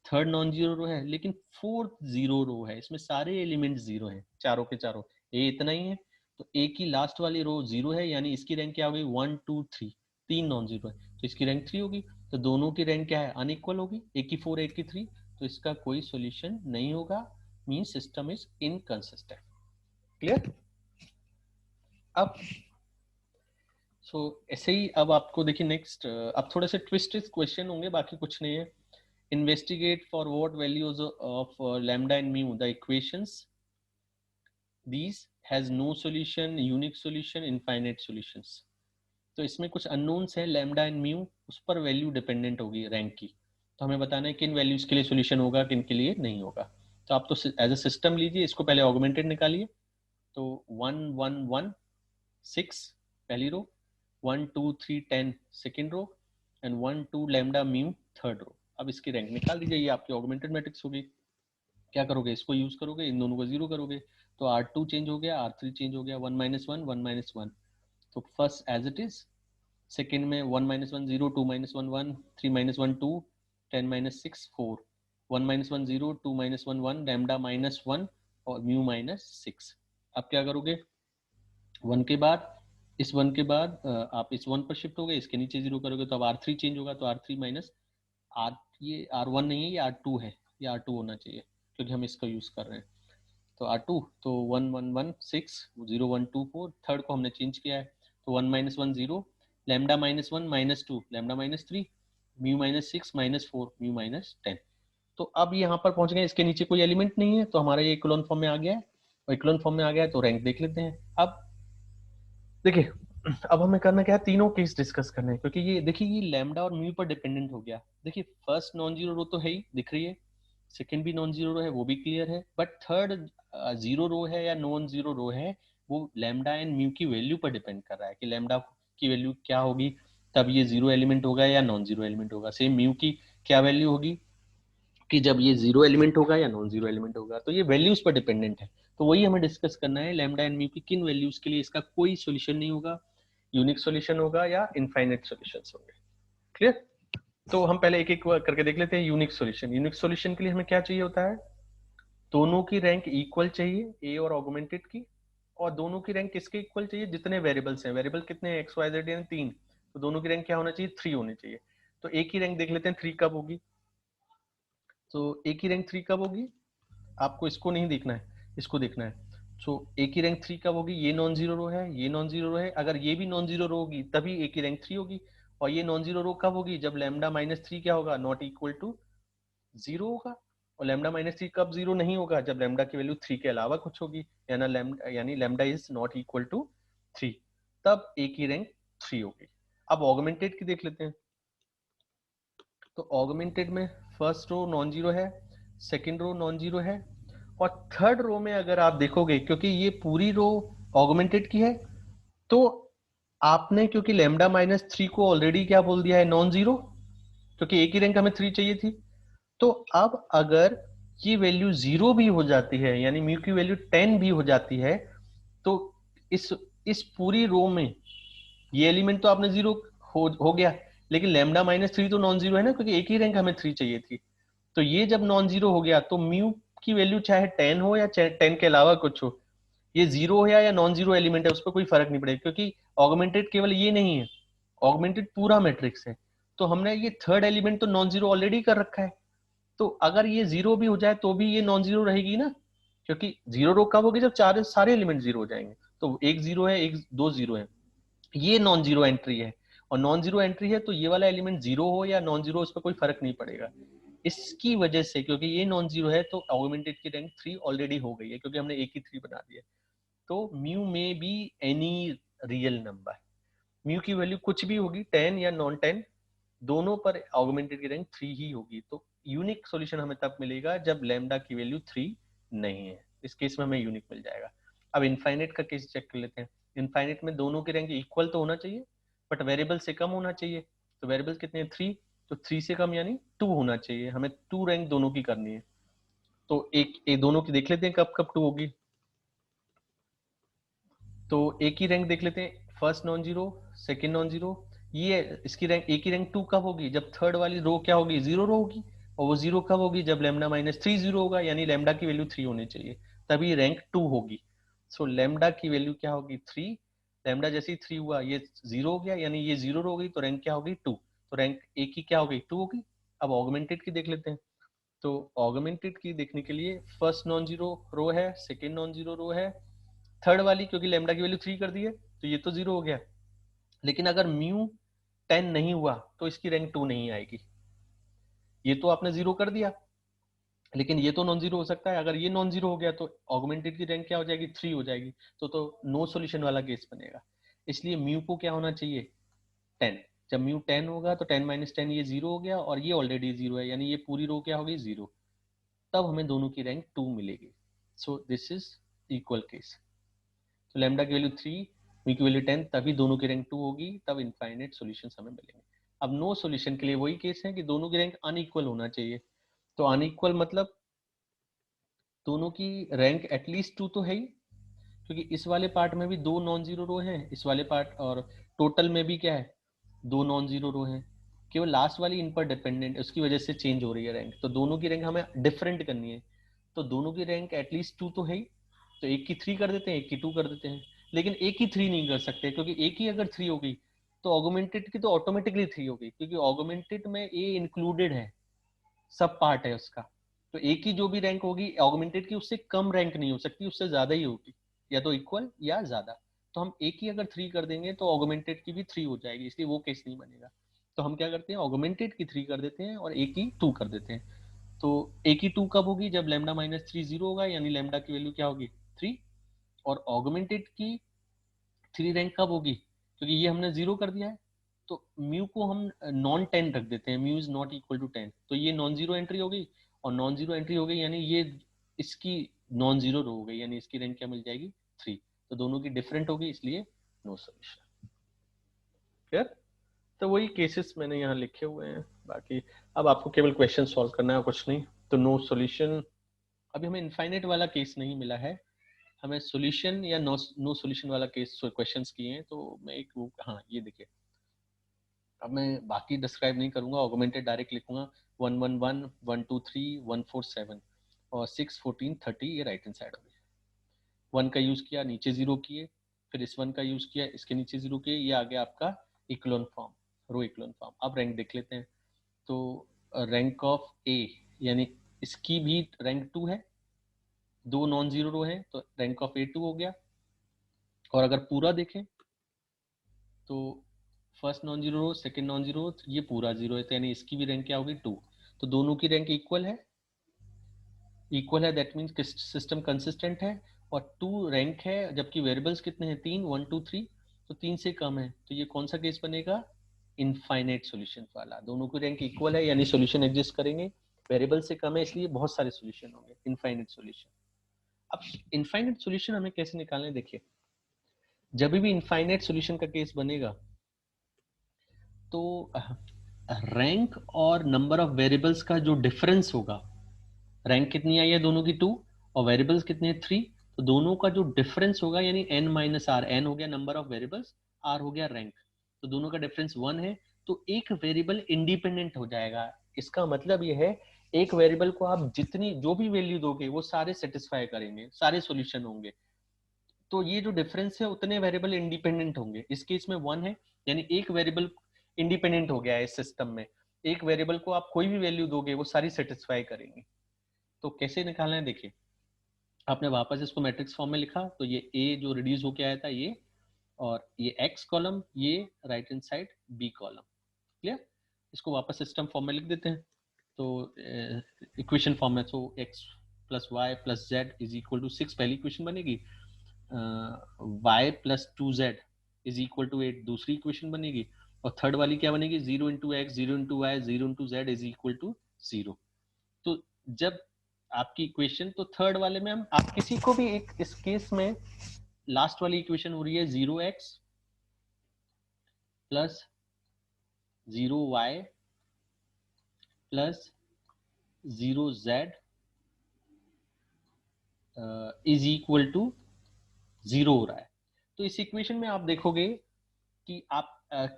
थर्ड नॉन जीरो रो है, लेकिन फोर्थ जीरो रो है, इसमें सारे एलिमेंट जीरो हैं, चारों के चारों। ए इतना ही है, तो ए की लास्ट वाली रो जीरो है, यानी इसकी रैंक क्या होगी, 1 2 3, तीन नॉन जीरो है, तो इसकी रैंक 3 होगी। तो दोनों की रैंक क्या है, अनइक्वल होगी, एक की 4 एक की 3, तो इसका कोई सोल्यूशन नहीं होगा, mean system is inconsistent. Clear? अब सो ऐसे ही अब आपको देखिए नेक्स्ट, अब थोड़े से ट्विस्टेड क्वेश्चन होंगे, बाकी कुछ नहीं है। Investigate for what values of lambda and mu the equations these has no solution, unique solution, infinite solutions. तो इसमें कुछ अननोन्स है, लैम्डा एंड म्यू, उस पर वैल्यू डिपेंडेंट होगी रैंक की, तो हमें बताना है किन वैल्यूज के लिए सॉल्यूशन होगा, किन के लिए नहीं होगा। तो आप तो एज अ सिस्टम लीजिए, इसको पहले ऑगमेंटेड निकालिए, तो 1 1 1 6 पहली row, 1 2 3 10 second row, and 1 2 lambda mu third row. अब इसकी रैंक निकाल दीजिए, ये आपकी ऑगमेंटेड मैट्रिक्स होगी। क्या करोगे, इसको यूज करोगे, इन दोनों को 0 करोगे, तो R2 चेंज हो गया, R3 चेंज हो गया, 1 -1 1 -1, तो first as it is, second में 1 -1 0, 2 -1 1, 3 -1 2, 10 -6 4, 1 -1 0, 2 -1 1, लैम्डा -1 और म्यू -6। अब क्या करोगे, 1 के बाद इस वन के बाद आप इस वन पर शिफ्ट हो गए, इसके नीचे जीरो करोगे तो अब R3 चेंज होगा, तो R3 माइनस आर, ये R1 नहीं है, ये R2 है, ये R2 होना चाहिए क्योंकि हम इसका यूज कर रहे हैं। तो R2 तो 1 1 1 6 0 1 2 4, थर्ड को हमने चेंज किया है तो 1 minus 1 0, lambda minus 1 minus 2, lambda minus 3, mu minus 6 minus 4, mu minus 10। तो अब यहाँ पर पहुंच गए, इसके नीचे कोई एलिमेंट नहीं है तो हमारा ये इक्लोन फॉर्म में आ गया है, और इक्लोन फॉर्म में आ गया है तो रैंक देख लेते हैं। अब देखिए, अब हमें करना क्या है, तीनों केस डिस्कस करने हैं क्योंकि ये देखिए ये लैम्डा और म्यू पर डिपेंडेंट हो गया। देखिए फर्स्ट नॉन जीरो रो तो है ही, दिख रही है, सेकंड भी नॉन जीरो रो है, वो भी क्लियर है, बट थर्ड जीरो रो है या नॉन जीरो रो है, वो लैम्डा एंड म्यू की वैल्यू पर डिपेंड कर रहा है कि लैम्डा की वैल्यू क्या होगी तब ये जीरो एलिमेंट होगा या नॉन जीरो एलिमेंट होगा। सेम म्यू की क्या वैल्यू होगी कि जब ये जीरो एलिमेंट होगा या नॉन जीरो एलिमेंट होगा। तो ये वैल्यूज पर डिपेंडेंट है, तो वही हमें डिस्कस करना है, लैम्डा एंड म्यू की किन वैल्यूज के लिए इसका कोई सोल्यूशन नहीं होगा, यूनिक सॉल्यूशन होगा या इनफाइनाइट सॉल्यूशंस होंगे। क्लियर? तो हम पहले एक एक करके देख लेते हैं। यूनिक सॉल्यूशन, यूनिक सॉल्यूशन के लिए हमें क्या चाहिए होता है, दोनों की रैंक इक्वल चाहिए, ए और ऑगमेंटेड की, और दोनों की रैंक किसके इक्वल चाहिए, जितने वेरिएबल्स हैं, वेरिएबल कितने हैं, एक्स वाई जेड यानी 3, तो दोनों की रैंक क्या होना चाहिए, 3 होनी चाहिए। तो एक ही रैंक देख लेते हैं 3 कब होगी, तो एक ही रैंक 3 कब होगी, आपको इसको नहीं देखना है, इसको देखना है। सो ए की रैंक 3 कब होगी, ये नॉन जीरो रो है, ये नॉन जीरो रो है, अगर ये भी नॉन जीरो रो होगी तभी ए की रैंक 3 होगी। और ये नॉन जीरो रो कब होगी, जब लैम्डा माइनस 3 क्या होगा, नॉट इक्वल टू 0 होगा। और लैम्डा माइनस 3 कब 0 नहीं होगा, जब लैम्डा की वैल्यू 3 के अलावा कुछ होगी, यानी lambda is not equal to 3, तब ए की रैंक 3 होगी। अब ऑगमेंटेड की देख लेते हैं। तो ऑगमेंटेड में फर्स्ट रो नॉन जीरो है, सेकंड रो नॉन जीरो है, और थर्ड रो में अगर आप देखोगे, क्योंकि ये पूरी रो ऑगमेंटेड की है, तो आपने क्योंकि लैम्डा माइनस 3 को ऑलरेडी क्या बोल दिया है, नॉन जीरो, क्योंकि एक ही रैंक हमें 3 चाहिए थी। तो अब अगर ये वैल्यू 0 भी हो जाती है, यानी म्यू की वैल्यू 10 भी हो जाती है, तो इस इस पूरी रो में ये एलिमेंट तो आपने जीरो हो गया, लेकिन लैम्डा माइनस 3 तो नॉन जीरो है ना, क्योंकि एक ही रैंक हमें 3 चाहिए थी। तो ये जब नॉन जीरो हो गया तो म्यू की वैल्यू चाहे 10 हो या चाहे 10 के अलावा कुछ हो, ये जीरो है या नॉन जीरो एलिमेंट है उस पर कोई फर्क नहीं पड़ेगा, क्योंकि ऑगमेंटेड केवल ये नहीं है, ऑगमेंटेड पूरा मैट्रिक्स है। तो हमने ये थर्ड एलिमेंट तो नॉन जीरो ऑलरेडी कर रखा है, तो अगर ये जीरो भी हो जाए तो भी ये नॉन जीरो रहेगी ना, क्योंकि जीरो रो कब होगी, जब चार सारे एलिमेंट जीरो हो जाएंगे। तो एक जीरो है, एक दो जीरो है, ये नॉन जीरो एंट्री है, और नॉन जीरो एंट्री है तो ये वाला एलिमेंट जीरो हो या नॉन जीरो, उस पर कोई फर्क नहीं पड़ेगा। इसकी वजह से, क्योंकि ये नॉन जीरो है, तो ऑगमेंटेड की रैंक 3 ऑलरेडी हो गई है, क्योंकि हमने एक ही 3 बना दिया। तो म्यू में be any real number, mu की वैल्यू कुछ भी होगी, 10 या नॉन 10, दोनों पर ऑगमेंटेड की रैंक 3 ही होगी। तो यूनिक सॉल्यूशन हमें तब मिलेगा जब लैम्डा की वैल्यू 3 नहीं है, इस केस में हमें यूनिक मिल जाएगा। अब इनफाइनाइट का केस चेक कर लेते हैं। इनफाइनाइट में दोनों की रैंक इक्वल तो होना चाहिए, बट वेरिएबल से कम होना चाहिए। तो वेरिएबल कितने हैं, 3, तो 3 से कम यानी 2 होना चाहिए, हमें 2 रैंक दोनों की करनी है। तो एक दोनों की देख लेते हैं कब कब 2 होगी। तो एक ही रैंक देख लेते हैं, first non zero, second non zero, ये इसकी रैंक, एक ही रैंक 2 कब होगी, जब थर्ड वाली रो क्या होगी, जीरो रो होगी, और वो जीरो कब होगी, जब लैम्डा माइनस 3 जीरो होगा, यानी लैम्डा की वैल्यू 3 होनी चाहिए, तभी रैंक 2 होगी। सो लैम्डा की वैल्यू क्या होगी, 3, लैम्डा जैसे ही 3 हुआ ये जीरो हो गया, यानी ये जीरो हो गई, तो रैंक क्या होगी, 2, तो रैंक एक की क्या हो गई, 2 होगी। अब ऑगमेंटेड की देख लेते हैं। तो ऑगमेंटेड की देखने के लिए फर्स्ट नॉन जीरो रो है, सेकेंड नॉन जीरो रो है, थर्ड वाली क्योंकि लेमडा की वैल्यू 3 कर दी है तो ये तो 0 हो गया, लेकिन अगर म्यू 10 नहीं हुआ तो इसकी रैंक 2 नहीं आएगी। ये तो आपने 0 कर दिया, लेकिन ये तो नॉन जीरो हो सकता है, अगर ये नॉन जीरो हो गया तो ऑगमेंटेड की रैंक क्या हो जाएगी, 3 हो जाएगी। तो नो सॉल्यूशन वाला केस बनेगा। इसलिए म्यू को क्या होना चाहिए, 10। जब म्यू 10 होगा तो 10 माइनस 10 ये 0 हो गया, और ये ऑलरेडी 0 है, यानी ये पूरी रो क्या होगी, 0, तब हमें दोनों की रैंक 2 मिलेगी। सो दिस इज इक्वल केस। तो लैम्डा की वैल्यू 3, म्यू की वैल्यू 10, तभी दोनों की रैंक 2 होगी, तब इनफाइनाइट सॉल्यूशंस हमें मिलेंगे। अब नो सॉल्यूशन के लिए वही केस है कि दोनों की रैंक अनइक्वल होना चाहिए। तो अनइक्वल मतलब दोनों की रैंक एटलीस्ट 2 तो है ही, क्योंकि इस वाले पार्ट में भी 2 नॉन जीरो रो हैं, इस वाले पार्ट और टोटल में भी क्या है, 2 नॉन जीरो रो हैं। केवल लास्ट वाली इन पर डिपेंडेंट, उसकी वजह से चेंज हो रही है रैंक, तो दोनों की रैंक हमें डिफरेंट करनी है। तो दोनों की रैंक एटलीस्ट 2 तो है ही, तो एक की 3 कर देते हैं, एक की 2 कर देते हैं। लेकिन ए की 3 नहीं कर सकते, क्योंकि ए की अगर 3 हो गई तो ऑगमेंटेड की तो ऑटोमेटिकली 3 हो गई, क्योंकि ऑगमेंटेड में ए इंक्लूडेड है, सब पार्ट है उसका। तो ए की जो भी रैंक होगी ऑगमेंटेड की, उससे कम रैंक नहीं हो सकती, उससे ज्यादा ही होगी, या तो इक्वल या ज्यादा। तो हम ए की अगर 3 कर देंगे तो ऑगमेंटेड की भी 3 हो जाएगी, इसलिए वो केस नहीं बनेगा। तो हम क्या करते हैं, ऑगमेंटेड की 3 कर देते हैं और ए की 2 कर देते हैं। तो ए की 2 कब होगी, जब लेमडा माइनस 3 जीरो होगा, यानी लेमडा की वैल्यू क्या होगी 3। और ऑगमेंटेड की 3 रैंक कब होगी, क्योंकि ये हमने 0 कर दिया है, तो म्यू को हम नॉन 10 रख देते हैं, mu is not equal to 10, तो ये नॉन जीरो एंट्री हो गई। और नॉन जीरो एंट्री हो गई यानी ये इसकी नॉन जीरो रो हो गई, यानी इसकी रैंक क्या मिल जाएगी 3। तो दोनों की डिफरेंट होगी, इसलिए नो सोल्यूशन। क्लियर। तो वही केसेस मैंने यहाँ लिखे हुए हैं, बाकी अब आपको केवल क्वेश्चन सॉल्व करना है, कुछ नहीं। तो नो सोल्यूशन, अभी हमें इनफाइनाइट वाला केस नहीं मिला है, हमें सॉल्यूशन या नो सॉल्यूशन वाला केस क्वेश्चंस किए हैं। तो मैं एक वो, हाँ ये देखिए, अब मैं बाकी डिस्क्राइब नहीं करूंगा, ऑगमेंटेड डायरेक्ट लिखूंगा 1 1 1 1 2 3 1 4 7 और 6 14 30, ये राइट हैंड साइड हो गई। 1 का यूज किया, नीचे 0 किए, फिर इस 1 का यूज किया, इसके नीचे 0 किए, ये आ गया आपका इक्लोन फॉर्म, रो इक्लोन फॉर्म। अब रैंक देख लेते हैं। तो रैंक ऑफ ए, यानी इसकी भी रैंक 2 है, दो नॉन जीरो रो है, तो रैंक ऑफ ए 2 हो गया। और अगर पूरा देखें तो फर्स्ट नॉन जीरो रो, सेकेंड नॉन जीरो, ये पूरा जीरो है, तो यानी इसकी भी रैंक क्या होगी 2। तो दोनों की रैंक इक्वल है, इक्वल है, दैट मीन्स सिस्टम कंसिस्टेंट है। और 2 रैंक है, जबकि वेरिएबल्स कितने हैं 3 1 2 3, तो 3 से कम है, तो ये कौन सा केस बनेगा, इनफाइनाइट सॉल्यूशन वाला। दोनों की रैंक इक्वल है यानी सॉल्यूशन एग्जिस्ट करेंगे, वेरिएबल से कम है इसलिए बहुत सारे सॉल्यूशन होंगे, इनफाइनाइट सॉल्यूशन। अब इनफाइनाइट सॉल्यूशन हमें कैसे निकालना है, देखिए जब भी इनफाइनाइट सॉल्यूशन का केस बनेगा तो रैंक और नंबर ऑफ वेरिएबल्स का जो डिफरेंस होगा, रैंक कितनी आई है दोनों की 2 और वेरिएबल्स कितने हैं 3, तो दोनों का जो डिफरेंस होगा यानी n माइनस आर, एन हो गया नंबर ऑफ वेरिएबल्स, आर हो गया रैंक, तो दोनों का डिफरेंस 1 है, तो एक वेरिएबल इंडिपेंडेंट हो जाएगा। इसका मतलब ये है एक वेरिएबल को आप जितनी जो भी वैल्यू दोगे वो सारे सेटिस्फाई करेंगे, सारे सॉल्यूशन होंगे। तो ये जो डिफरेंस है उतने वेरिएबल इंडिपेंडेंट होंगे, इस केस में 1 है, यानी एक वेरिएबल इंडिपेंडेंट हो गया है इस सिस्टम में। एक वेरिएबल को आप कोई भी वैल्यू दोगे वो सारी सेटिस्फाई करेंगे। तो कैसे निकालना है, देखिए आपने वापस इसको मैट्रिक्स फॉर्म में लिखा, तो ये ए जो रिड्यूस होके आया था ये, और ये एक्स कॉलम, ये right hand side B column. Clear. इसको वापस सिस्टम फॉर्म में लिख देते हैं, तो इक्वेशन फॉर्म में, तो x plus y plus z is equal to 6 पहली इक्वेशन बनेगी, y plus 2z is equal to 8 दूसरी इक्वेशन बनेगी, और थर्ड वाली क्या बनेगी, 0 into x 0 into y 0 into z is equal to 0। तो जब आपकी इक्वेशन, तो थर्ड वाले में हम, आप किसी को भी एक, इस केस में लास्ट वाली इक्वेशन हो रही है 0x plus 0y plus 0z is equal to 0 हो रहा है। तो इस इक्वेशन में आप देखोगे कि आप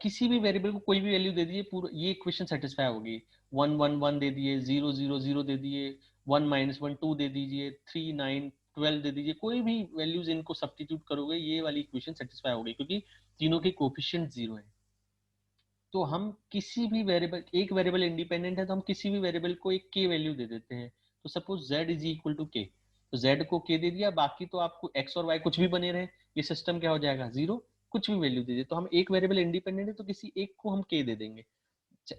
किसी भी वेरिएबल को कोई भी वैल्यू दे दीजिए, पूरा ये इक्वेशन सेटिस्फाई होगी। 1 1 1 दे दिए, 0 0 0 दे दिए, 1 माइनस 1 2 दे दीजिए, 3 9 12 दे दीजिए, कोई भी वैल्यूज इनको सब्स्टिट्यूट करोगे ये वाली इक्वेशन सेटिस्फाई होगी, क्योंकि तीनों के कोफिशिएंट 0 है। तो हम किसी भी वेरिएबल, एक वेरिएबल इंडिपेंडेंट है तो हम किसी भी वेरिएबल को एक के वैल्यू दे देते हैं। तो suppose z is equal to k, तो z को k दे दिया, बाकी तो आपको x और y कुछ भी बने रहे, ये सिस्टम क्या हो जाएगा 0, कुछ भी वैल्यू दीजिए। तो हम एक वेरिएबल इंडिपेंडेंट है तो किसी एक को हम k दे देंगे,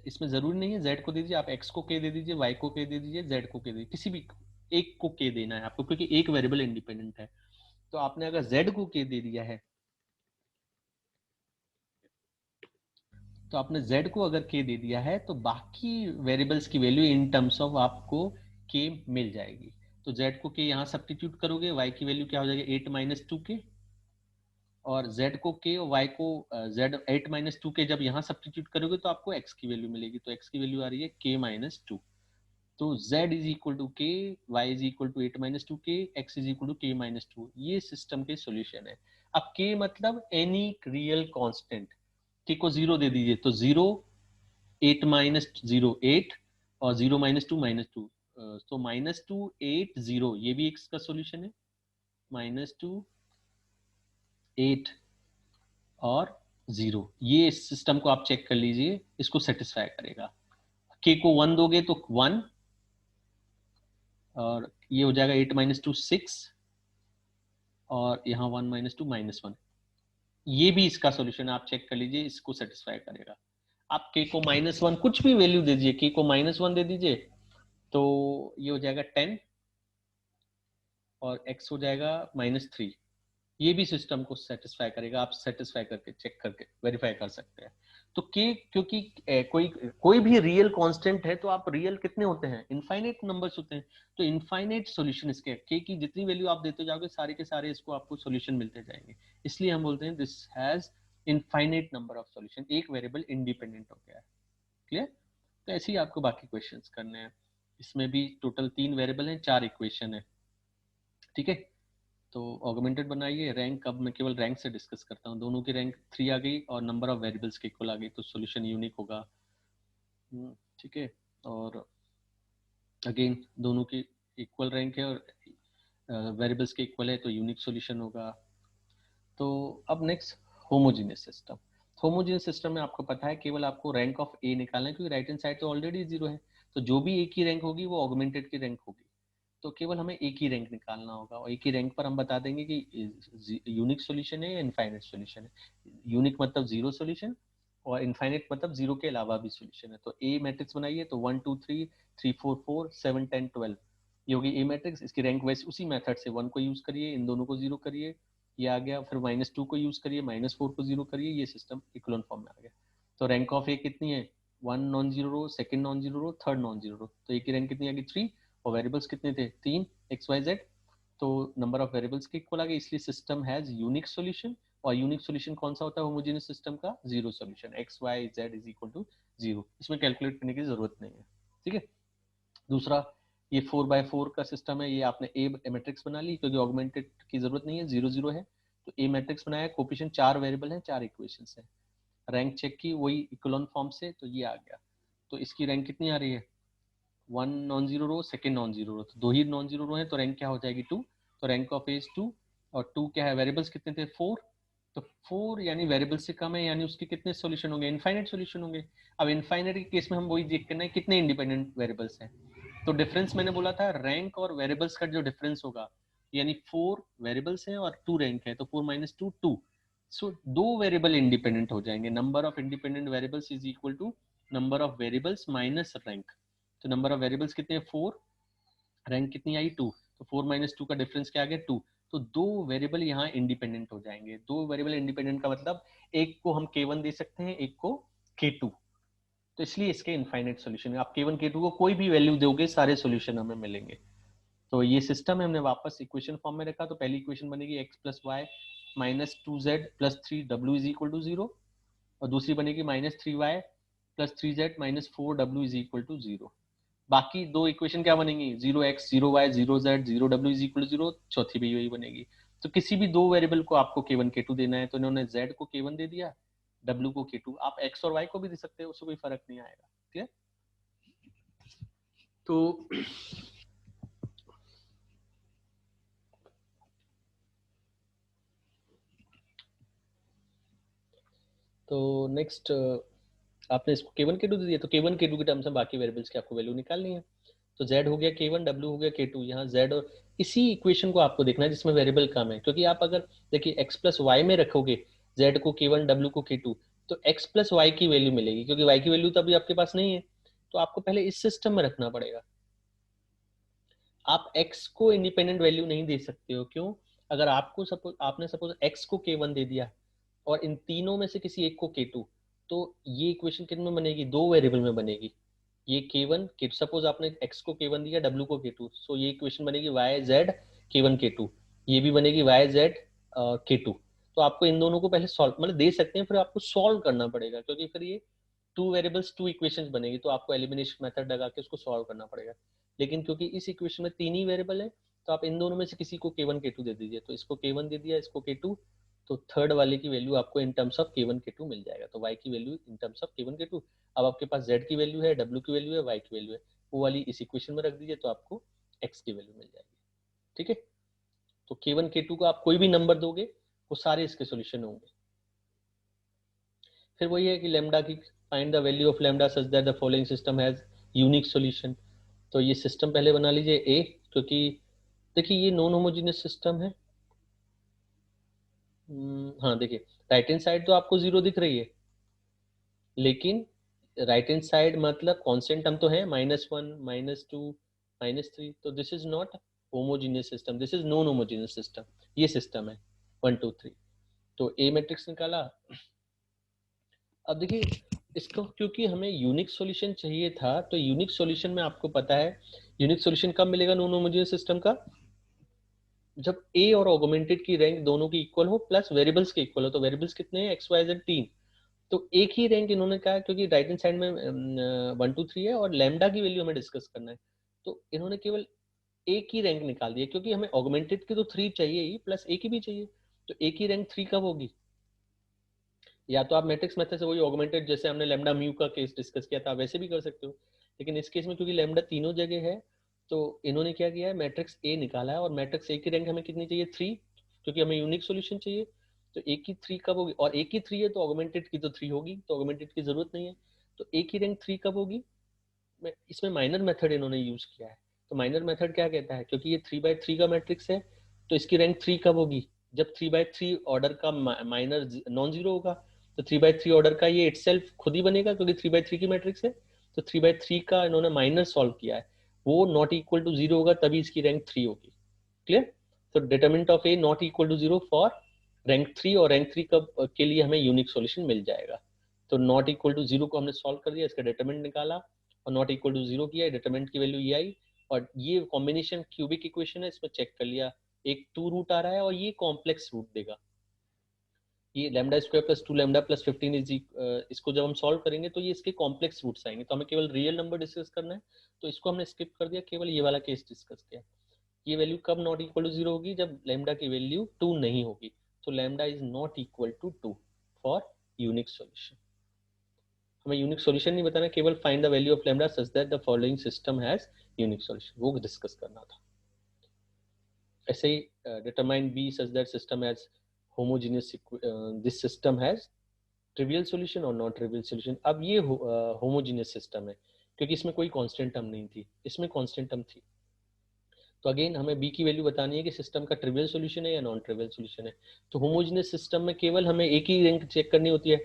इसमें जरूरी नहीं है z को दे दीजिए, आप x को k दे दीजिए, y को k दे दीजिए, z को k दे दीजिए, किसी भी एक को k देना है आपको, क्योंकि एक वेरिएबल इंडिपेंडेंट है। तो आपने अगर z को k दे दिया है, तो आपने z को अगर k दे दिया है तो बाकी वेरिएबल्स की वैल्यू इन टर्म्स ऑफ आपको k मिल जाएगी। तो z को k यहाँ सब्स्टिट्यूट करोगे, y की वैल्यू क्या हो जाएगी 8 माइनस 2k, और z को k और y को z 8 माइनस 2k जब यहाँ सब्स्टिट्यूट करोगे तो आपको x की वैल्यू मिलेगी, तो x की वैल्यू आ रही है k माइनस 2। तो z is equal to k, y is equal to 8 minus 2k, x is equal to k minus 2, ये सिस्टम के सॉल्यूशन है। अब k मतलब एनी रियल कांस्टेंट, k को 0 दे दीजिए, तो 0 8 माइनस 0 8, और 0 माइनस 2 माइनस 2, तो माइनस 2 8 0, ये भी x का सॉल्यूशन है, माइनस 2 8 और 0, ये सिस्टम को आप चेक कर लीजिए, इसको सेटिस्फाई करेगा। k को 1 दोगे तो 1, और ये हो जाएगा 8 - 2 6, और यहाँ 1 - 2 -1, ये भी इसका सॉल्यूशन आप चेक कर लीजिए, इसको सेटिस्फाई करेगा। आप k को -1 कुछ भी वैल्यू दे दीजिए, k को -1 दे दीजिए तो ये हो जाएगा 10, और x हो जाएगा -3, ये भी सिस्टम को सेटिस्फाई करेगा। आप सेटिस्फाई करके चेक करके वेरीफाई कर सकते हैं। तो k, क्योंकि कोई भी रियल कांस्टेंट है तो आप रियल कितने होते हैं, इनफाइनाइट नंबर्स होते हैं, तो इनफाइनाइट सॉल्यूशन इसके, k की जितनी वैल्यू आप देते जाओगे सारे के सारे इसको आपको सॉल्यूशन मिलते जाएंगे, इसलिए हम बोलते हैं this has infinite number of solution, एक वेरिएबल इंडिपेंडेंट हो गया है। क्लियर? तो ऐसे ही आपको बाकी क्वेश्चंस करने हैं। इसमें भी टोटल 3 वेरिएबल हैं, 4 इक्वेशन है। ठीक है, तो ऑगमेंटेड बनाइए। रैंक, अब मैं केवल रैंक से डिस्कस करता हूँ। दोनों की रैंक 3 आ गई और नंबर ऑफ वेरिएबल्स के इक्वल आ गई, तो सॉल्यूशन यूनिक होगा। ठीक है, और अगेन दोनों की इक्वल रैंक है और वेरिएबल्स के इक्वल है, तो यूनिक सॉल्यूशन होगा। तो अब next, homogeneous system. Homogeneous system में आपको पता है केवल आपको रैंक ऑफ ए निकालना है, क्योंकि राइट हैंड साइड तो ऑलरेडी 0 है, तो जो भी एक ही रैंक होगी वो ऑगमेंटेड की रैंक होगी, तो केवल हमें एक ही रैंक निकालना होगा, और एक ही रैंक पर हम बता देंगे कि यूनिक सॉल्यूशन है या इनफाइनाइट सॉल्यूशन है। यूनिक मतलब 0 सॉल्यूशन, और इनफाइनाइट मतलब 0 के अलावा भी सॉल्यूशन है। तो ए मैट्रिक्स बनाइए, तो 1 2 3 3 4 4 7 10 12, ये होगी ए मैट्रिक्स। इसकी रैंक वैसे उसी मेथड से 1 को यूज करिए, इन दोनों को 0 करिए, ये आ गया। फिर -2 को यूज करिए, -4 को 0 करिए, ये सिस्टम इक्विवेलेंट फॉर्म में आ गया। तो रैंक ऑफ ए कितनी है, 1 नॉन जीरो रो, सेकंड नॉन जीरो रो, थर्ड नॉन जीरो रो, तो ए की रैंक कितनी आ गई 3, और वेरिएबल्स कितने थे 3 एक्स वाई जेड, तो नंबर ऑफ वेरिएबल्स के इक्वल आ गए, इसलिए सिस्टम हैज यूनिक सॉल्यूशन। और यूनिक सॉल्यूशन कौन सा होता है होमोजेनियस सिस्टम का, 0 solution, x y z is equal to 0, इसमें कैलकुलेट करने की जरूरत नहीं है। ठीक है, दूसरा, ये 4x4 का सिस्टम है, ये आपने ए मैट्रिक्स बना ली, क्योंकि ऑगमेंटेड की जरूरत नहीं है, 0 0 है, तो ए मैट्रिक्स बनाया, कोफिशिएंट 4 वेरिएबल है, 4 इक्वेशंस है, रैंक चेक की वही इक्वल फॉर्म से, तो ये आ गया। तो इसकी रैंक कितनी आ रही है, 1 नॉन जीरो रो, सेकंड नॉन जीरो रो, तो 2 ही नॉन जीरो रो है, तो रैंक क्या हो जाएगी 2, तो रैंक ऑफ ए इज 2, और 2 क्या है, वेरिएबल्स कितने थे 4, तो 4 यानी वेरिएबल से कम है, यानी उसके कितने सॉल्यूशन होंगे, इनफाइनाइट सॉल्यूशन होंगे। अब इनफाइनाइट के केस में हम वही देख करना है कितने इंडिपेंडेंट वेरिएबल्स हैं, तो डिफरेंस मैंने बोला था रैंक और वेरिएबल्स का जो डिफरेंस होगा, यानी 4 वेरिएबल्स हैं और 2 रैंक है, तो 4 - 2 2, सो दो वेरिएबल इंडिपेंडेंट हो जाएंगे, number of independent variables is equal to number of variables minus rank. तो नंबर ऑफ वेरिएबल्स कितने हैं 4, रैंक कितनी आई 2, तो 4 - 2 का डिफरेंस क्या आ गया 2, तो दो वेरिएबल यहाँ इंडिपेंडेंट हो जाएंगे। दो वेरिएबल इंडिपेंडेंट का मतलब एक को हम k1 दे सकते हैं, एक को k2, तो इसलिए इसके इनफाइनाइट सॉल्यूशन है। आप k1 k2 को कोई भी वैल्यू दोगे सारे सॉल्यूशन हमें मिलेंगे। तो ये सिस्टम है, हमने वापस इक्वेशन फॉर्म में रखा, तो पहली इक्वेशन बनेगी x + y - 2z + 3w = 0, और दूसरी बनेगी -3y + 3z - 4w = 0। बाकी दो इक्वेशन क्या बनेंगी, 0x 0y 0z 0w = 0, चौथी भी यही बनेगी। तो किसी भी दो वेरिएबल को आपको k1 k2 देना है, तो इन्होंने z को k1 दे दिया, w को k2, आप x और y को भी दे सकते हो, उससे कोई फर्क नहीं आएगा। ठीक है, तो नेक्स्ट, आपने इसको k1 k2 दे दिया, तो k1 k2 के टर्म्स में बाकी वेरिएबल्स की आपको वैल्यू निकालनी है। तो z हो गया k1, w हो गया k2, यहाँ z और इसी इक्वेशन को आपको देखना है जिसमें वेरिएबल कम है, क्योंकि आप अगर देखिए x + y में रखोगे z को k1 w को k2, तो x + y की वैल्यू मिलेगी, क्योंकि y की वैल्यू तो अभी आपके पास नहीं है, तो आपको पहले इस सिस्टम में रखना पड़ेगा। आप x को इंडिपेंडेंट वैल्यू नहीं दे सकते हो, क्यों, अगर आपको आपने सपोज x को k1 दे दिया और इन तीनों में से किसी एक को k2, तो ये इक्वेशन किन में बनेगी, दो वेरिएबल में बनेगी। ये k1 k, सपोज आपने x को k1 दिया, w को k2, सो ये इक्वेशन बनेगी y z k1 k2, ये भी बनेगी y z k2। तो आपको इन दोनों को पहले सॉल्व, मतलब दे सकते हैं, फिर आपको सॉल्व करना पड़ेगा, क्योंकि फिर ये 2 वेरिएबल्स 2 इक्वेशंस बनेगी, तो आपको एलिमिनेशन मेथड लगा के उसको सॉल्व करना पड़ेगा। लेकिन क्योंकि इस इक्वेशन में 3 ही वेरिएबल है, तो आप इन दोनों में से किसी को k1 k2 दे दीजिए, तो इसको k1 दे दिया, इसको k2, तो थर्ड वाले की वैल्यू आपको in terms of k1 k2 मिल जाएगा, तो y की value in terms of k1 k2। अब आपके पास z की वैल्यू है, w की वैल्यू है, y की वैल्यू है, वो वाली इस इक्वेशन में रख दीजिए, तो आपको x की वैल्यू मिल जाएगी। ठीक है, तो k1 k2 को आप कोई भी नंबर दोगे, वो सारे इसके सॉल्यूशन होंगे। फिर वही है कि लेमडा की find the value of lambda such that the following system has unique solution. तो ये सिस्टम पहले बना लीजिए ए, क्योंकि देखिए ये नॉन होमोजेनियस सिस्टम है। हाँ देखिए, राइट हैंड साइड तो आपको जीरो दिख रही है, लेकिन राइट हैंड साइड मतलब कांस्टेंट टर्म तो है, -1 -2 -3, तो this is not homogeneous system, this is non homogeneous system. ये सिस्टम है 1 2 3। तो ए मैट्रिक्स निकाला। अब देखिए इसको, क्योंकि हमें यूनिक सॉल्यूशन चाहिए था, तो यूनिक सॉल्यूशन में आपको पता है यूनिक सॉल्यूशन कब मिलेगा नॉन होमोजेनियस सिस्टम का, जब ए और ऑगमेंटेड की रैंक दोनों की इक्वल हो प्लस वेरिएबल्स के इक्वल हो। तो वेरिएबल्स कितने हैं, एक्स वाई जेड 3। तो एक ही रैंक इन्होंने कहा, क्योंकि राइट हैंड साइड में 1 2 3 है और लैम्डा की वैल्यू हमें डिस्कस करना है, तो इन्होंने केवल एक ही रैंक निकाल दिया, क्योंकि हमें ऑगमेंटेड की तो 3 चाहिए ही, प्लस ए की भी चाहिए। तो एक ही रैंक 3 कब होगी, या तो आप मैट्रिक्स मेथड से वही ऑगमेंटेड, जैसे हमने लैम्डा म्यू का केस डिस्कस किया था, वैसे भी कर सकते हो। लेकिन इस केस में क्योंकि लैम्डा तीनों जगह है, तो इन्होंने क्या किया है, मैट्रिक्स ए निकाला है, और मैट्रिक्स ए की रैंक हमें कितनी चाहिए, 3, क्योंकि हमें यूनिक सोल्यूशन चाहिए। तो ए की 3 कब होगी, और ए की 3 है तो ऑगमेंटेड की तो 3 होगी, तो ऑगमेंटेड की जरूरत नहीं है। तो ए की रैंक 3 कब होगी, इसमें माइनर मेथड इन्होंने यूज किया है। तो माइनर मेथड क्या कहता है, क्योंकि ये 3/3 का मैट्रिक्स है, तो इसकी रैंक 3 कब होगी, जब 3/3 ऑर्डर का माइनर नॉन जीरो होगा। तो 3/3 ऑर्डर का ये इटसेल्फ खुद ही बनेगा, क्योंकि 3/3 की मैट्रिक्स है। तो 3/3 का इन्होंने माइनर सॉल्व किया है, वो नॉट इक्वल टू जीरो होगा, तभी इसकी रैंक 3 होगी। क्लियर। तो determinant of A not equal to zero for rank 3, और रैंक 3 के लिए हमें यूनिक सॉल्यूशन मिल जाएगा। तो नॉट इक्वल टू जीरो को हमने सॉल्व कर दिया, इसका डिटरमिनेंट निकाला और नॉट इक्वल टू जीरो किया, डिटरमिनेंट की वैल्यू ये आई। और ये कॉम्बिनेशन क्यूबिक इक्वेशन है, इसमें चेक कर लिया, एक 2 रूट आ रहा है और ये कॉम्प्लेक्स रूट देगा। ये lambda square plus 2 lambda plus 15 is, इसको जब हम सॉल्व करेंगे तो ये इसके कॉम्प्लेक्स रूट्स आएंगे, तो हमें केवल रियल नंबर डिस्कस करना है। तो इसको हमने स्किप कर दिया, केवल ये वाला केस डिस्कस किया। ये वैल्यू कब नॉट इक्वल टू जीरो होगी, जब लैम्डा की वैल्यू 2 नहीं होगी। तो lambda is not equal to 2 for unique solution. हमें यूनिक सॉल्यूशन नहीं बताना, केवल find the value of lambda such that the following system has unique solution, वो डिस्कस करना था। ऐसे ही determine b such that system has homogeneous, this system has trivial solution और नॉन ट्रिवियल सॉल्यूशन। अब ये होमोजेनियस सिस्टम है, क्योंकि इसमें कोई कांस्टेंट टर्म नहीं थी, इसमें कांस्टेंट टर्म थी। तो अगेन हमें बी की वैल्यू बतानी है कि सिस्टम का ट्रिवियल सॉल्यूशन है या नॉन ट्रिवियल सॉल्यूशन है। तो होमोजेनियस सिस्टम में केवल हमें एक ही रैंक चेक करनी होती है।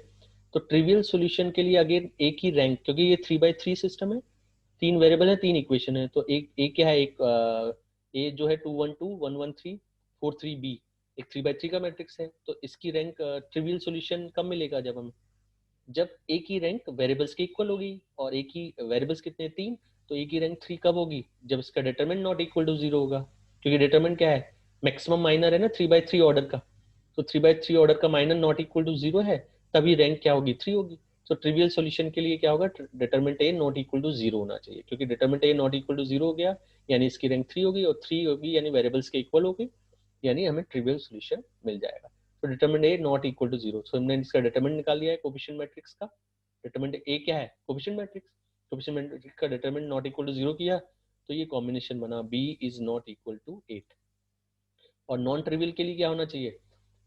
तो ट्रिवियल सॉल्यूशन के लिए अगेन एक ही रैंक, क्योंकि ये 3/3 सिस्टम है, 3 वेरिएबल है, 3 इक्वेशन है। तो एक क्या है, एक ए जो है 2 1 2 1 1 3 4 3 बी, एक 3/3 का मैट्रिक्स है। तो इसकी रैंक ट्रिवियल सॉल्यूशन कब मिलेगा, जब हमें, जब ए की रैंक वेरिएबल्स की इक्वल होगी, और ए की वेरिएबल्स कितने, 3। तो ए की रैंक 3 कब होगी, जब इसका determinant not equal to zero होगा, क्योंकि डिटरमिनेंट क्या है, मैक्सिमम माइनर है ना 3/3 ऑर्डर का। तो 3/3 ऑर्डर का minor not equal to zero है, तभी रैंक क्या होगी, 3 होगी। तो ट्रिवियल सॉल्यूशन के लिए क्या होगा, determinant A not equal to zero होना चाहिए, क्योंकि determinant A not equal to zero हो गया, यानी इसकी रैंक 3 होगी, और 3 होगी यानी वेरिएबल्स के इक्वल होगी, यानी हमें ट्रिवियल सॉल्यूशन मिल जाएगा। तो determinant A not equal to zero, so हमने इसका डिटरमिनेंट निकाल लिया है कोफिशिएंट मैट्रिक्स का। डिटरमिनेंट ए क्या है, कोफिशिएंट मैट्रिक्स, कोफिशिएंट मैट्रिक्स का determinant not equal to zero किया, तो ये कॉम्बिनेशन बना b is not equal to 8। और नॉन ट्रिवियल के लिए क्या होना चाहिए,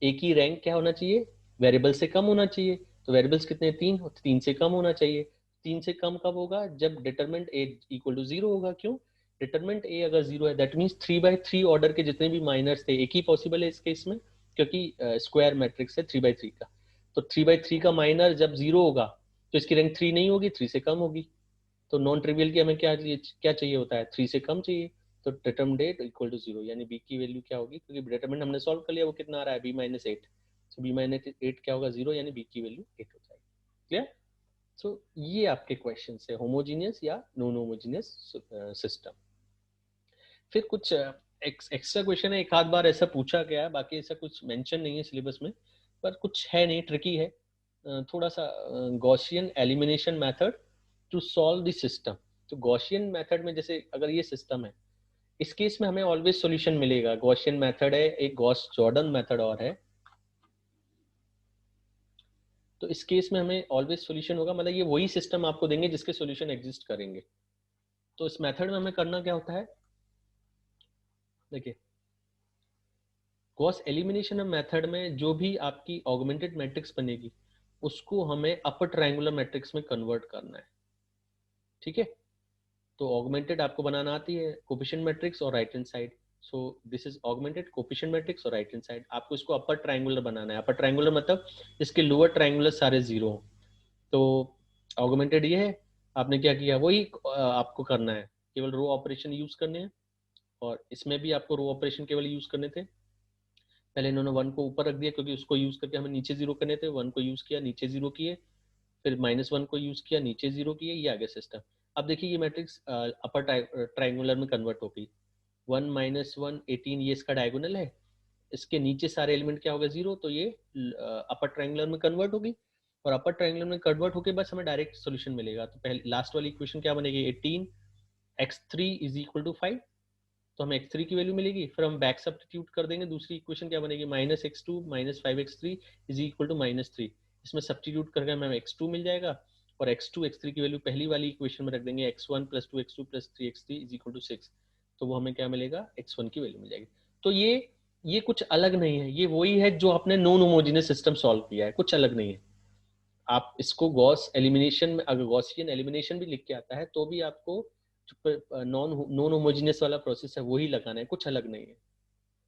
ए की रैंक क्या होना चाहिए, वेरिएबल से कम होना चाहिए। तो वेरिएबल्स कितने, 3, 3 से कम होना चाहिए। 3 से कम कब होगा, जब determinant A equal to zero होगा। क्यों, डिटरमिनेंट ए अगर जीरो है, दैट मीन्स 3/3 ऑर्डर के जितने भी माइनर्स थे, एक ही पॉसिबल है इस केस में, क्योंकि स्क्वायर मैट्रिक्स है 3/3 का। तो 3/3 का माइनर जब जीरो होगा, तो इसकी रैंक 3 नहीं होगी, 3 से कम होगी। तो नॉन ट्रिवियल की हमें क्या चाहिए होता है, 3 से कम चाहिए। तो डिटरमिनेंट इक्वल टू जीरो, यानी बी की वैल्यू क्या होगी, क्योंकि डिटरमिनेंट हमने सॉल्व कर लिया, वो कितना आ रहा है, b-8। सो b-8 क्या होगा, जीरो, यानी बी की वैल्यू 8 हो जाएगी। क्लियर। सो ये आपके क्वेश्चन है, होमोजीनियस या नॉन होमोजीनियस सिस्टम। फिर कुछ एक्स्ट्रा क्वेश्चन है, एक आध बार ऐसा पूछा गया है, बाकी ऐसा कुछ मेंशन नहीं है सिलेबस में, पर कुछ है नहीं, ट्रिकी है थोड़ा सा। Gaussian elimination method to solve the system. तो गॉसियन मेथड में, जैसे अगर ये सिस्टम है, इस केस में हमें ऑलवेज सॉल्यूशन मिलेगा। गॉसियन मेथड है, एक गॉस जॉर्डन मेथड और है। तो इस केस में हमें ऑलवेज सॉल्यूशन होगा, मतलब ये वही सिस्टम आपको देंगे जिसके सॉल्यूशन एग्जिस्ट करेंगे। तो इस मेथड में हमें करना क्या होता है, देखिए गॉस एलिमिनेशन मेथड में जो भी आपकी ऑगमेंटेड मैट्रिक्स बनेगी उसको हमें अपर ट्रायंगुलर मैट्रिक्स में कन्वर्ट करना है, ठीक है। तो ऑगमेंटेड आपको बनाना आती है कोफिशिएंट मैट्रिक्स और right hand side. So this is augmented coefficient matrix और राइट हैंड साइड। आपको इसको अपर ट्रायंगुलर बनाना है। अपर ट्रायंगुलर मतलब इसके लोअर ट्रायंगुलर सारे जीरो हो। तो ऑगमेंटेड ये है, आपने क्या किया वही आपको करना है, केवल रो ऑपरेशन यूज करने हैं। और इसमें भी आपको रो ऑपरेशन केवल यूज करने थे। पहले इन्होंने वन को ऊपर रख दिया क्योंकि उसको यूज करके हमें नीचे जीरो करने थे, वन को यूज किया नीचे जीरो किए, फिर माइनस वन को यूज किया नीचे जीरो किए, ये आ गया सिस्टम। अब देखिए ये मैट्रिक्स अपर ट्राइंगुलर में कन्वर्ट हो गई। 1 - 1 18 ये इसका डायगोनल है, इसके नीचे सारे एलिमेंट क्या होगा जीरो, तो ये अपर ट्राइंगुलर में कन्वर्ट होगी। और अपर ट्राइंगुलर में कन्वर्ट होके बस हमें डायरेक्ट सोल्यूशन मिलेगा। तो पहले लास्ट वाली इक्वेशन क्या बनेगी, 18 x3 इज इक्वल टू 5। तो हमें x3 की वैल्यू मिलेगी, फिर हम बैक सब्स्टिट्यूट कर देंगे। दूसरी इक्वेशन क्या बनेगी, -x2 - 5x3 is equal to -3। इसमें सब्स्टिट्यूट करके हमें x2 मिल जाएगा, और x2 x3 की वैल्यू पहली वाली इक्वेशन में रख देंगे, x1 + 2x2 + 3x3 is equal to 6। तो वो हमें क्या मिलेगा, x1 की वैल्यू मिल जाएगी। तो ये कुछ अलग नहीं है, ये वही है जो आपने नॉन होमोजेनियस सिस्टम सॉल्व किया है, कुछ अलग नहीं है। आप इसको गॉस एलिमिनेशन में, अगर गॉसियन एलिमिनेशन भी लिख के आता है तो भी आपको नॉन नॉन होमोजेनियस वाला प्रोसेस है वही लगाना है, कुछ अलग नहीं है।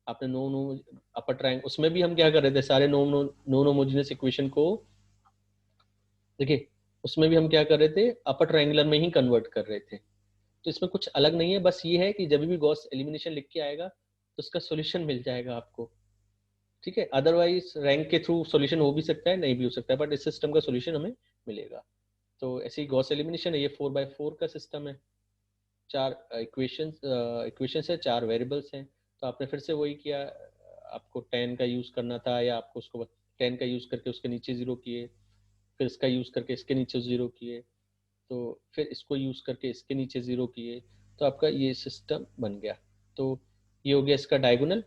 आपने नॉन अपर ट्रायंगल, उसमें भी हम क्या कर रहे थे, सारे नॉन नॉन होमोजेनियस इक्वेशन को देखिए, उसमें भी हम क्या कर रहे थे, अपर ट्रायंगुलर में ही कन्वर्ट कर रहे थे। तो इसमें कुछ अलग नहीं है, बस ये है कि जब भी गॉस एलिमिनेशन लिख के आएगा तो उसका सोल्यूशन मिल जाएगा आपको, ठीक है। अदरवाइज रैंक के थ्रू सोल्यूशन हो भी सकता है, नहीं भी हो सकता है, बट इस सिस्टम का सोल्यूशन हमें मिलेगा। तो ऐसे ही गॉस एलिमिनेशन है, ये 4x4 का सिस्टम है। चार इक्वेशंस है, चार वेरिएबल्स हैं। तो आपने फिर से वही किया, आपको 10 का यूज करना था, या आपको उसको 10 का यूज करके उसके नीचे जीरो किए, फिर इसका यूज करके इसके नीचे जीरो किए, तो फिर इसको यूज करके इसके नीचे जीरो किए, तो आपका ये सिस्टम बन गया। तो ये हो गया इसका डायगोनल,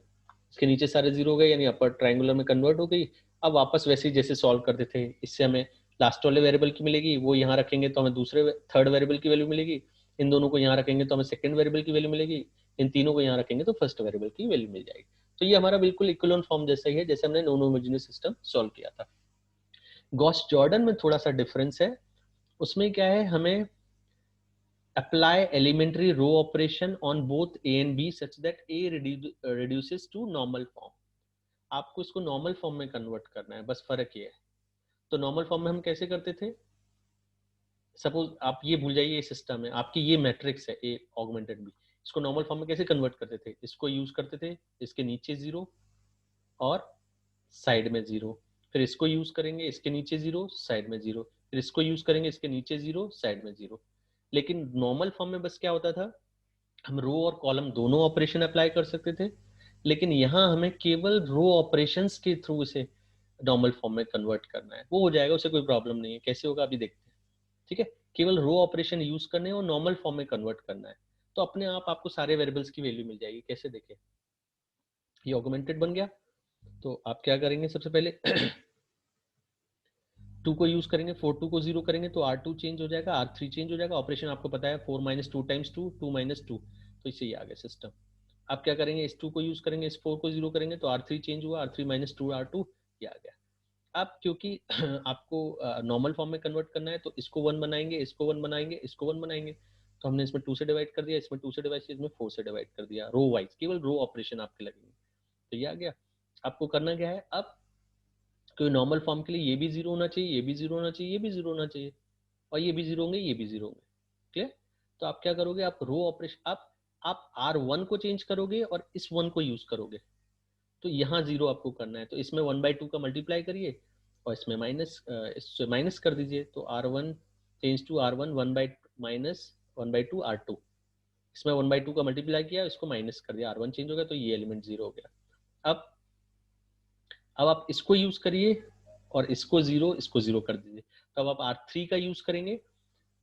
इसके नीचे सारे जीरो हो गए, यानी अपर ट्रायंगुलर में कन्वर्ट हो गई। अब वापस वैसे ही जैसे सॉल्व करते थे, इससे हमें लास्ट वाले वेरिएबल की मिलेगी, वो यहाँ रखेंगे तो हमें दूसरे थर्ड वेरिएबल की वैल्यू मिलेगी, इन दोनों को यहाँ रखेंगे तो हमें सेकंड वेरिएबल की वैल्यू मिलेगी, इन तीनों को यहाँ रखेंगे तो फर्स्ट वेरिएबल की वैल्यू मिल जाएगी। तो ये हमारा बिल्कुल इक्विवेलेंट फॉर्म जैसा ही है जैसे हमने नॉन होमोजेनियस सिस्टम सॉल्व किया था। गॉस जॉर्डन में थोड़ा सा डिफरेंस है, उसमें क्या है, हमें apply elementary row operation on both a and b such that a reduces to normal form। आपको इसको नॉर्मल फॉर्म में कन्वर्ट करना है, बस फर्क ये है। तो नॉर्मल फॉर्म में हम कैसे करते थे, सपोज आप ये भूल जाइए, ये सिस्टम है आपकी, ये मैट्रिक्स है ए ऑगमेंटेड बी, इसको नॉर्मल फॉर्म में कैसे कन्वर्ट करते थे, इसको यूज करते थे, इसके नीचे जीरो और साइड में जीरो, फिर इसको यूज करेंगे, इसके नीचे जीरो साइड में जीरो, फिर इसको यूज करेंगे, इसके नीचे जीरो साइड में जीरो। लेकिन नॉर्मल फॉर्म में बस क्या होता था, हम रो और कॉलम दोनों ऑपरेशन अप्लाई कर सकते थे। लेकिन यहाँ हमें केवल रो ऑपरेशंस के थ्रू इसे नॉर्मल फॉर्म में कन्वर्ट करना है, वो हो जाएगा, उसे कोई प्रॉब्लम नहीं है। कैसे होगा अभी देखते हैं, ठीक है। केवल रो ऑपरेशन यूज करने हैं और नॉर्मल फॉर्म में कन्वर्ट करना है, तो अपने आप आपको सारे वेरिएबल्स की वैल्यू मिल जाएगी। कैसे देखें, ये ऑगमेंटेड बन गया, तो आप क्या करेंगे, सबसे पहले 2 को यूज करेंगे, 4 2 को जीरो करेंगे तो R2 चेंज हो जाएगा, R3 चेंज हो जाएगा। ऑपरेशन आपको पता है 4 - 2 × 2 2 - 2, तो इससे ये आ गया सिस्टम। आप क्या करेंगे, इस 2 को यूज करेंगे, इस 4 को जीरो करेंगे तो R3 चेंज हुआ, R3 - 2 R2, ये आ गया। अब क्योंकि आपको नॉर्मल फॉर्म में कन्वर्ट करना है तो इसको 1 बनाएंगे, इसको 1 बनाएंगे, इसको 1 बनाएंगे, तो हमने इसमें 2 से डिवाइड कर दिया, इसमें 2 से डिवाइड किया, इसमें 4 से डिवाइड कर दिया, रो वाइज केवल रो ऑपरेशन आपके लगेंगे। तो ये आ गया। आपको करना क्या है, अब क्योंकि नॉर्मल फॉर्म के लिए ये भी जीरो होना चाहिए, ये भी जीरो होना चाहिए, ये भी जीरो होना चाहिए, और ये भी जीरो होंगे, ये भी जीरो होंगे, क्लियर। तो आप क्या करोगे, आप रो ऑपरेशन, आप R1 को चेंज करोगे और इस 1 को यूज करोगे, तो यहाँ जीरो आपको करना है, तो इसमें 1/2 का मल्टीप्लाई करिए और इसमें इससे माइनस कर दीजिए, तो R1 change to R1 -1/2 R2, इसमें 1/2 का मल्टीप्लाई किया, इसको माइनस कर दिया, R1 चेंज हो गया, तो ये एलिमेंट जीरो हो गया। अब आप इसको यूज करिए और इसको जीरो कर दीजिए, तो अब आप R3 का यूज करेंगे,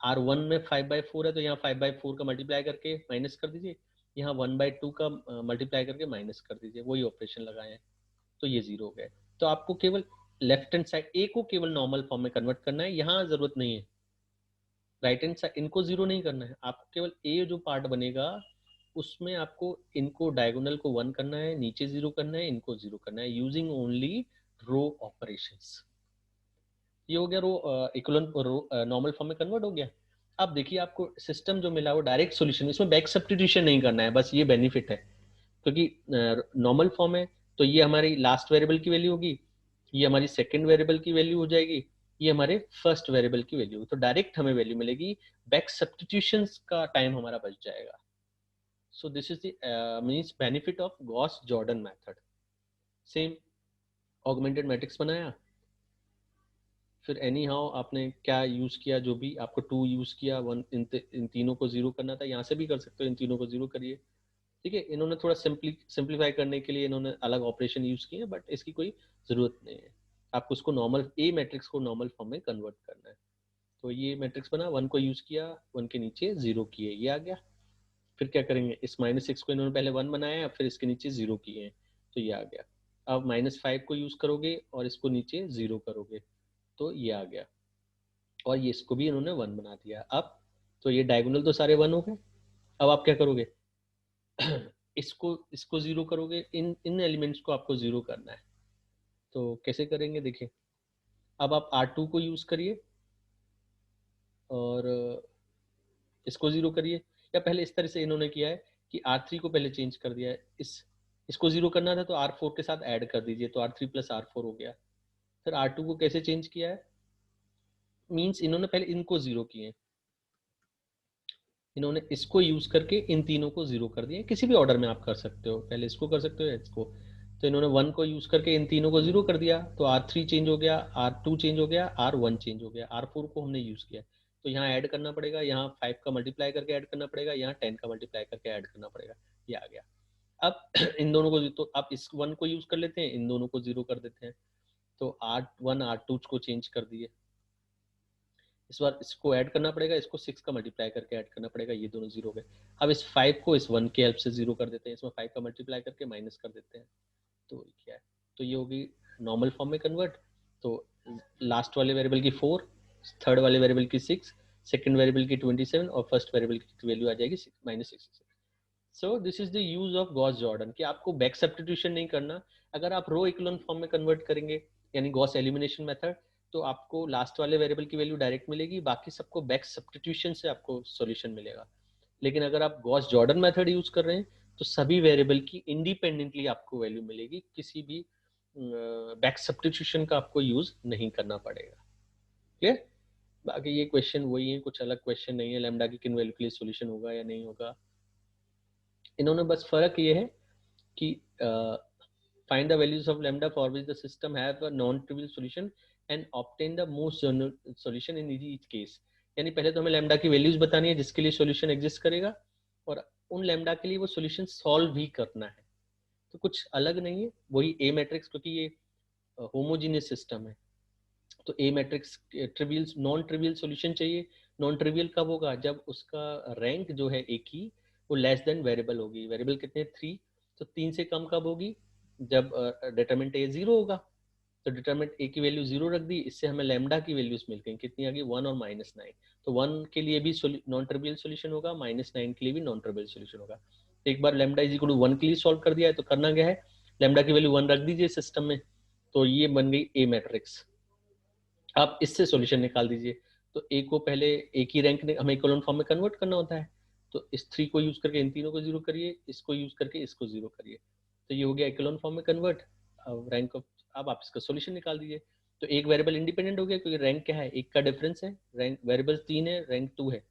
R1 में 5/4 है तो यहाँ 5/4 का मल्टीप्लाई करके माइनस कर दीजिए, यहाँ 1/2 का मल्टीप्लाई करके माइनस कर दीजिए, वही ऑपरेशन लगाए हैं, तो ये जीरो हो गए। तो आपको केवल लेफ्ट हैंड साइड ए को केवल नॉर्मल फॉर्म में कन्वर्ट करना है, यहाँ जरूरत नहीं है राइट हैंड साइड, इनको जीरो नहीं करना है, आपको केवल ए जो पार्ट बनेगा उसमें आपको इनको डायगोनल को 1 करना है, नीचे 0 करना है, इनको 0 करना है, यूजिंग ओनली रो ऑपरेशंस। ये हो गया रो इक्विवेलेंट रो नॉर्मल फॉर्म में कन्वर्ट हो गया। अब देखिए आपको सिस्टम जो मिला वो डायरेक्ट सॉल्यूशन, इसमें बैक सब्स्टिट्यूशन नहीं करना है, बस ये बेनिफिट है। क्योंकि नॉर्मल फॉर्म है तो ये हमारी लास्ट वेरिएबल की वैल्यू होगी, ये हमारी सेकंड वेरिएबल की वैल्यू हो जाएगी, ये हमारे फर्स्ट वेरिएबल की वैल्यू, तो डायरेक्ट हमें वैल्यू मिलेगी, बैक सब्स्टिट्यूशन का टाइम हमारा बच जाएगा। सो this is the means benefit of Gauss Jordan method. Same augmented matrix बनाया, फिर एनी हाउ आपने क्या यूज किया, जो भी आपको 2 यूज किया, 1 इन तीनों को 0 करना था, यहाँ से भी कर सकते हो, इन तीनों को 0 करिए। ठीक है, इन्होंने थोड़ा सिंप्लीफाई करने के लिए इन्होंने अलग ऑपरेशन यूज किए, बट इसकी कोई जरूरत नहीं है। आपको उसको नॉर्मल ए मैट्रिक्स को नॉर्मल फॉर्म में कन्वर्ट करना है। तो ये मैट्रिक्स बना, 1 को यूज किया, 1 के नीचे 0 किए, ये आ गया। फिर क्या करेंगे, इस -6 को इन्होंने पहले 1 बनाया, फिर इसके नीचे 0 किए हैं, तो ये आ गया। अब -5 को यूज करोगे और इसको नीचे 0 करोगे, तो ये आ गया, और ये इसको भी इन्होंने 1 बना दिया। अब तो ये डायगोनल तो सारे 1 हो गए। अब आप क्या करोगे इसको इसको 0 करोगे, इन इन एलिमेंट्स को आपको 0 करना है। तो कैसे करेंगे देखिए, अब आप R2 को यूज करिए और इसको 0 करिए, या पहले इस तरह से इन्होंने किया है कि R3 को पहले चेंज कर दिया है, इसको 0 करना था तो R4 के साथ ऐड कर दीजिए, तो R3 + R4 हो गया। फिर R2 को कैसे चेंज किया है, मीन्स इन्होंने पहले इनको 0 किए, इन्होंने इसको यूज करके इन तीनों को 0 कर दिया। किसी भी ऑर्डर में आप कर सकते हो, पहले इसको कर सकते हो या इसको। तो इन्होंने 1 को यूज करके इन तीनों को 0 कर दिया, तो R3 चेंज हो गया, R2 चेंज हो गया, R1 चेंज हो गया, R4 को हमने यूज किया। तो यहाँ ऐड करना पड़ेगा, यहाँ 5 का मल्टीप्लाई करके ऐड करना पड़ेगा, यहाँ 10 का मल्टीप्लाई करके ऐड करना पड़ेगा, ये आ गया। अब इन दोनों को, तो आप इस 1 को यूज कर लेते हैं, इन दोनों को 0 कर देते हैं, तो R1 R2 को चेंज कर दिए। इस बार इसको ऐड करना पड़ेगा, इसको 6 का मल्टीप्लाई करके ऐड करना पड़ेगा, ये दोनों 0 गए। अब इस 5 को इस 1 के हेल्प से 0 कर देते हैं, इसमें 5 का मल्टीप्लाई करके माइनस कर देते हैं, तो क्या है, तो ये होगी नॉर्मल फॉर्म में कन्वर्ट। तो लास्ट वाले वेरिएबल की 4, थर्ड वाले वेरिएबल की 6, सेकंड वेरिएबल की 27 और फर्स्ट वेरिएबल की वैल्यू आ जाएगी -66। सो this is the use of Gauss Jordan, कि आपको बैक सब्स्टिट्यूशन नहीं करना। अगर आप रो इक्विवेलेंट फॉर्म में कन्वर्ट करेंगे, यानी गॉस एलिमिनेशन मेथड, तो आपको लास्ट वाले वेरिएबल की वैल्यू डायरेक्ट मिलेगी, बाकी सबको बैक सब्स्टिट्यूशन से आपको सॉल्यूशन मिलेगा। लेकिन अगर आप गॉस जॉर्डन मेथड यूज कर रहे हैं, तो सभी वेरिएबल की इंडिपेंडेंटली आपको वैल्यू मिलेगी, किसी भी बैक सब्स्टिट्यूशन का आपको यूज नहीं करना पड़ेगा। क्लियर? बाकी ये क्वेश्चन वही है, कुछ अलग क्वेश्चन नहीं है, लैम्डा की किन वैल्यू के लिए सॉल्यूशन होगा या नहीं होगा। इन्होंने बस फर्क ये है कि find the values of lambda for which the system have a non-trivial solution and obtain the most general solution in each case। यानी पहले तो हमें लैम्डा की वैल्यूज बतानी है जिसके लिए सॉल्यूशन एग्जिस्ट करेगा, और उन लैम्डा के लिए वो सॉल्यूशन सॉल्व भी करना है। तो कुछ अलग नहीं है, वही ए मैट्रिक्स, क्योंकि ये होमोजीनियस सिस्टम है, तो A matrix trivial non trivial solution चाहिए। नॉन ट्रिवियल कब होगा, जब उसका रैंक जो है ए की, वो लेस देन वेरिएबल होगी। वेरिएबल कितने, 3, तो 3 से कम कब होगी, जब डिटरमिनेंट ए 0 होगा। तो डिटरमिनेंट ए की वैल्यू 0 रख दी, इससे हमें लैम्डा की वैल्यूज मिल गई, कितनी आ गई, 1 और -9। तो 1 के लिए भी नॉन ट्रिवियल सॉल्यूशन होगा, -9 के लिए भी नॉन ट्रिवियल सॉल्यूशन होगा। एक बार लैम्डा इज इक्वल टू 1 के लिए सॉल्व कर दिया है, तो करना क्या है, लैम्डा की वैल्यू 1 रख दीजिए सिस्टम में, तो ये बन गई ए मैट्रिक्स। आप इससे सॉल्यूशन निकाल दीजिए। तो ए को पहले ए की रैंक ने हमें इक्विवेलेंट फॉर्म में कन्वर्ट करना होता है, तो इस 3 को यूज करके इन तीनों को 0 करिए, इसको यूज करके इसको 0 करिए, तो ये हो गया इक्विवेलेंट फॉर्म में कन्वर्ट। अब रैंक ऑफ, अब आप इसका सॉल्यूशन निकाल दीजिए। तो एक वेरिएबल इंडिपेंडेंट हो गया, क्योंकि रैंक क्या है, एक का डिफरेंस है, रैंक वेरिएबल 3 है, रैंक 2 है,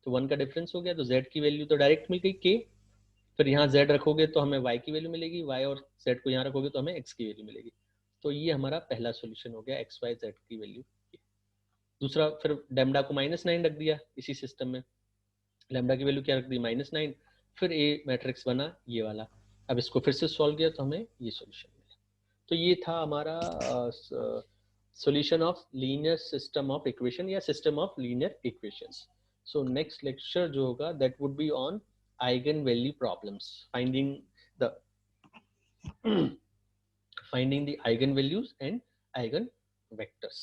तो 1 का डिफरेंस हो गया, तो z की वैल्यू तो डायरेक्ट मिल गई k। फिर यहाँ z रखोगे तो हमें y की वैल्यू मिलेगी, y और z को यहाँ रखोगे तो हमें x की वैल्यू मिलेगी। तो ये हमारा पहला सॉल्यूशन हो गया, x y z की वैल्यू। दूसरा, फिर लैम्डा को -9 रख दिया इसी सिस्टम में, लैम्डा की वैल्यू क्या रख दी, -9। फिर ए मैट्रिक्स बना ये वाला। अब इसको फिर से सॉल्व किया तो हमें ये सॉल्यूशन मिला। तो ये था हमारा solution of linear system of equation या system of linear equations. So next lecture जो होगा that would be on eigen value problems, finding the finding the eigen values and eigen vectors.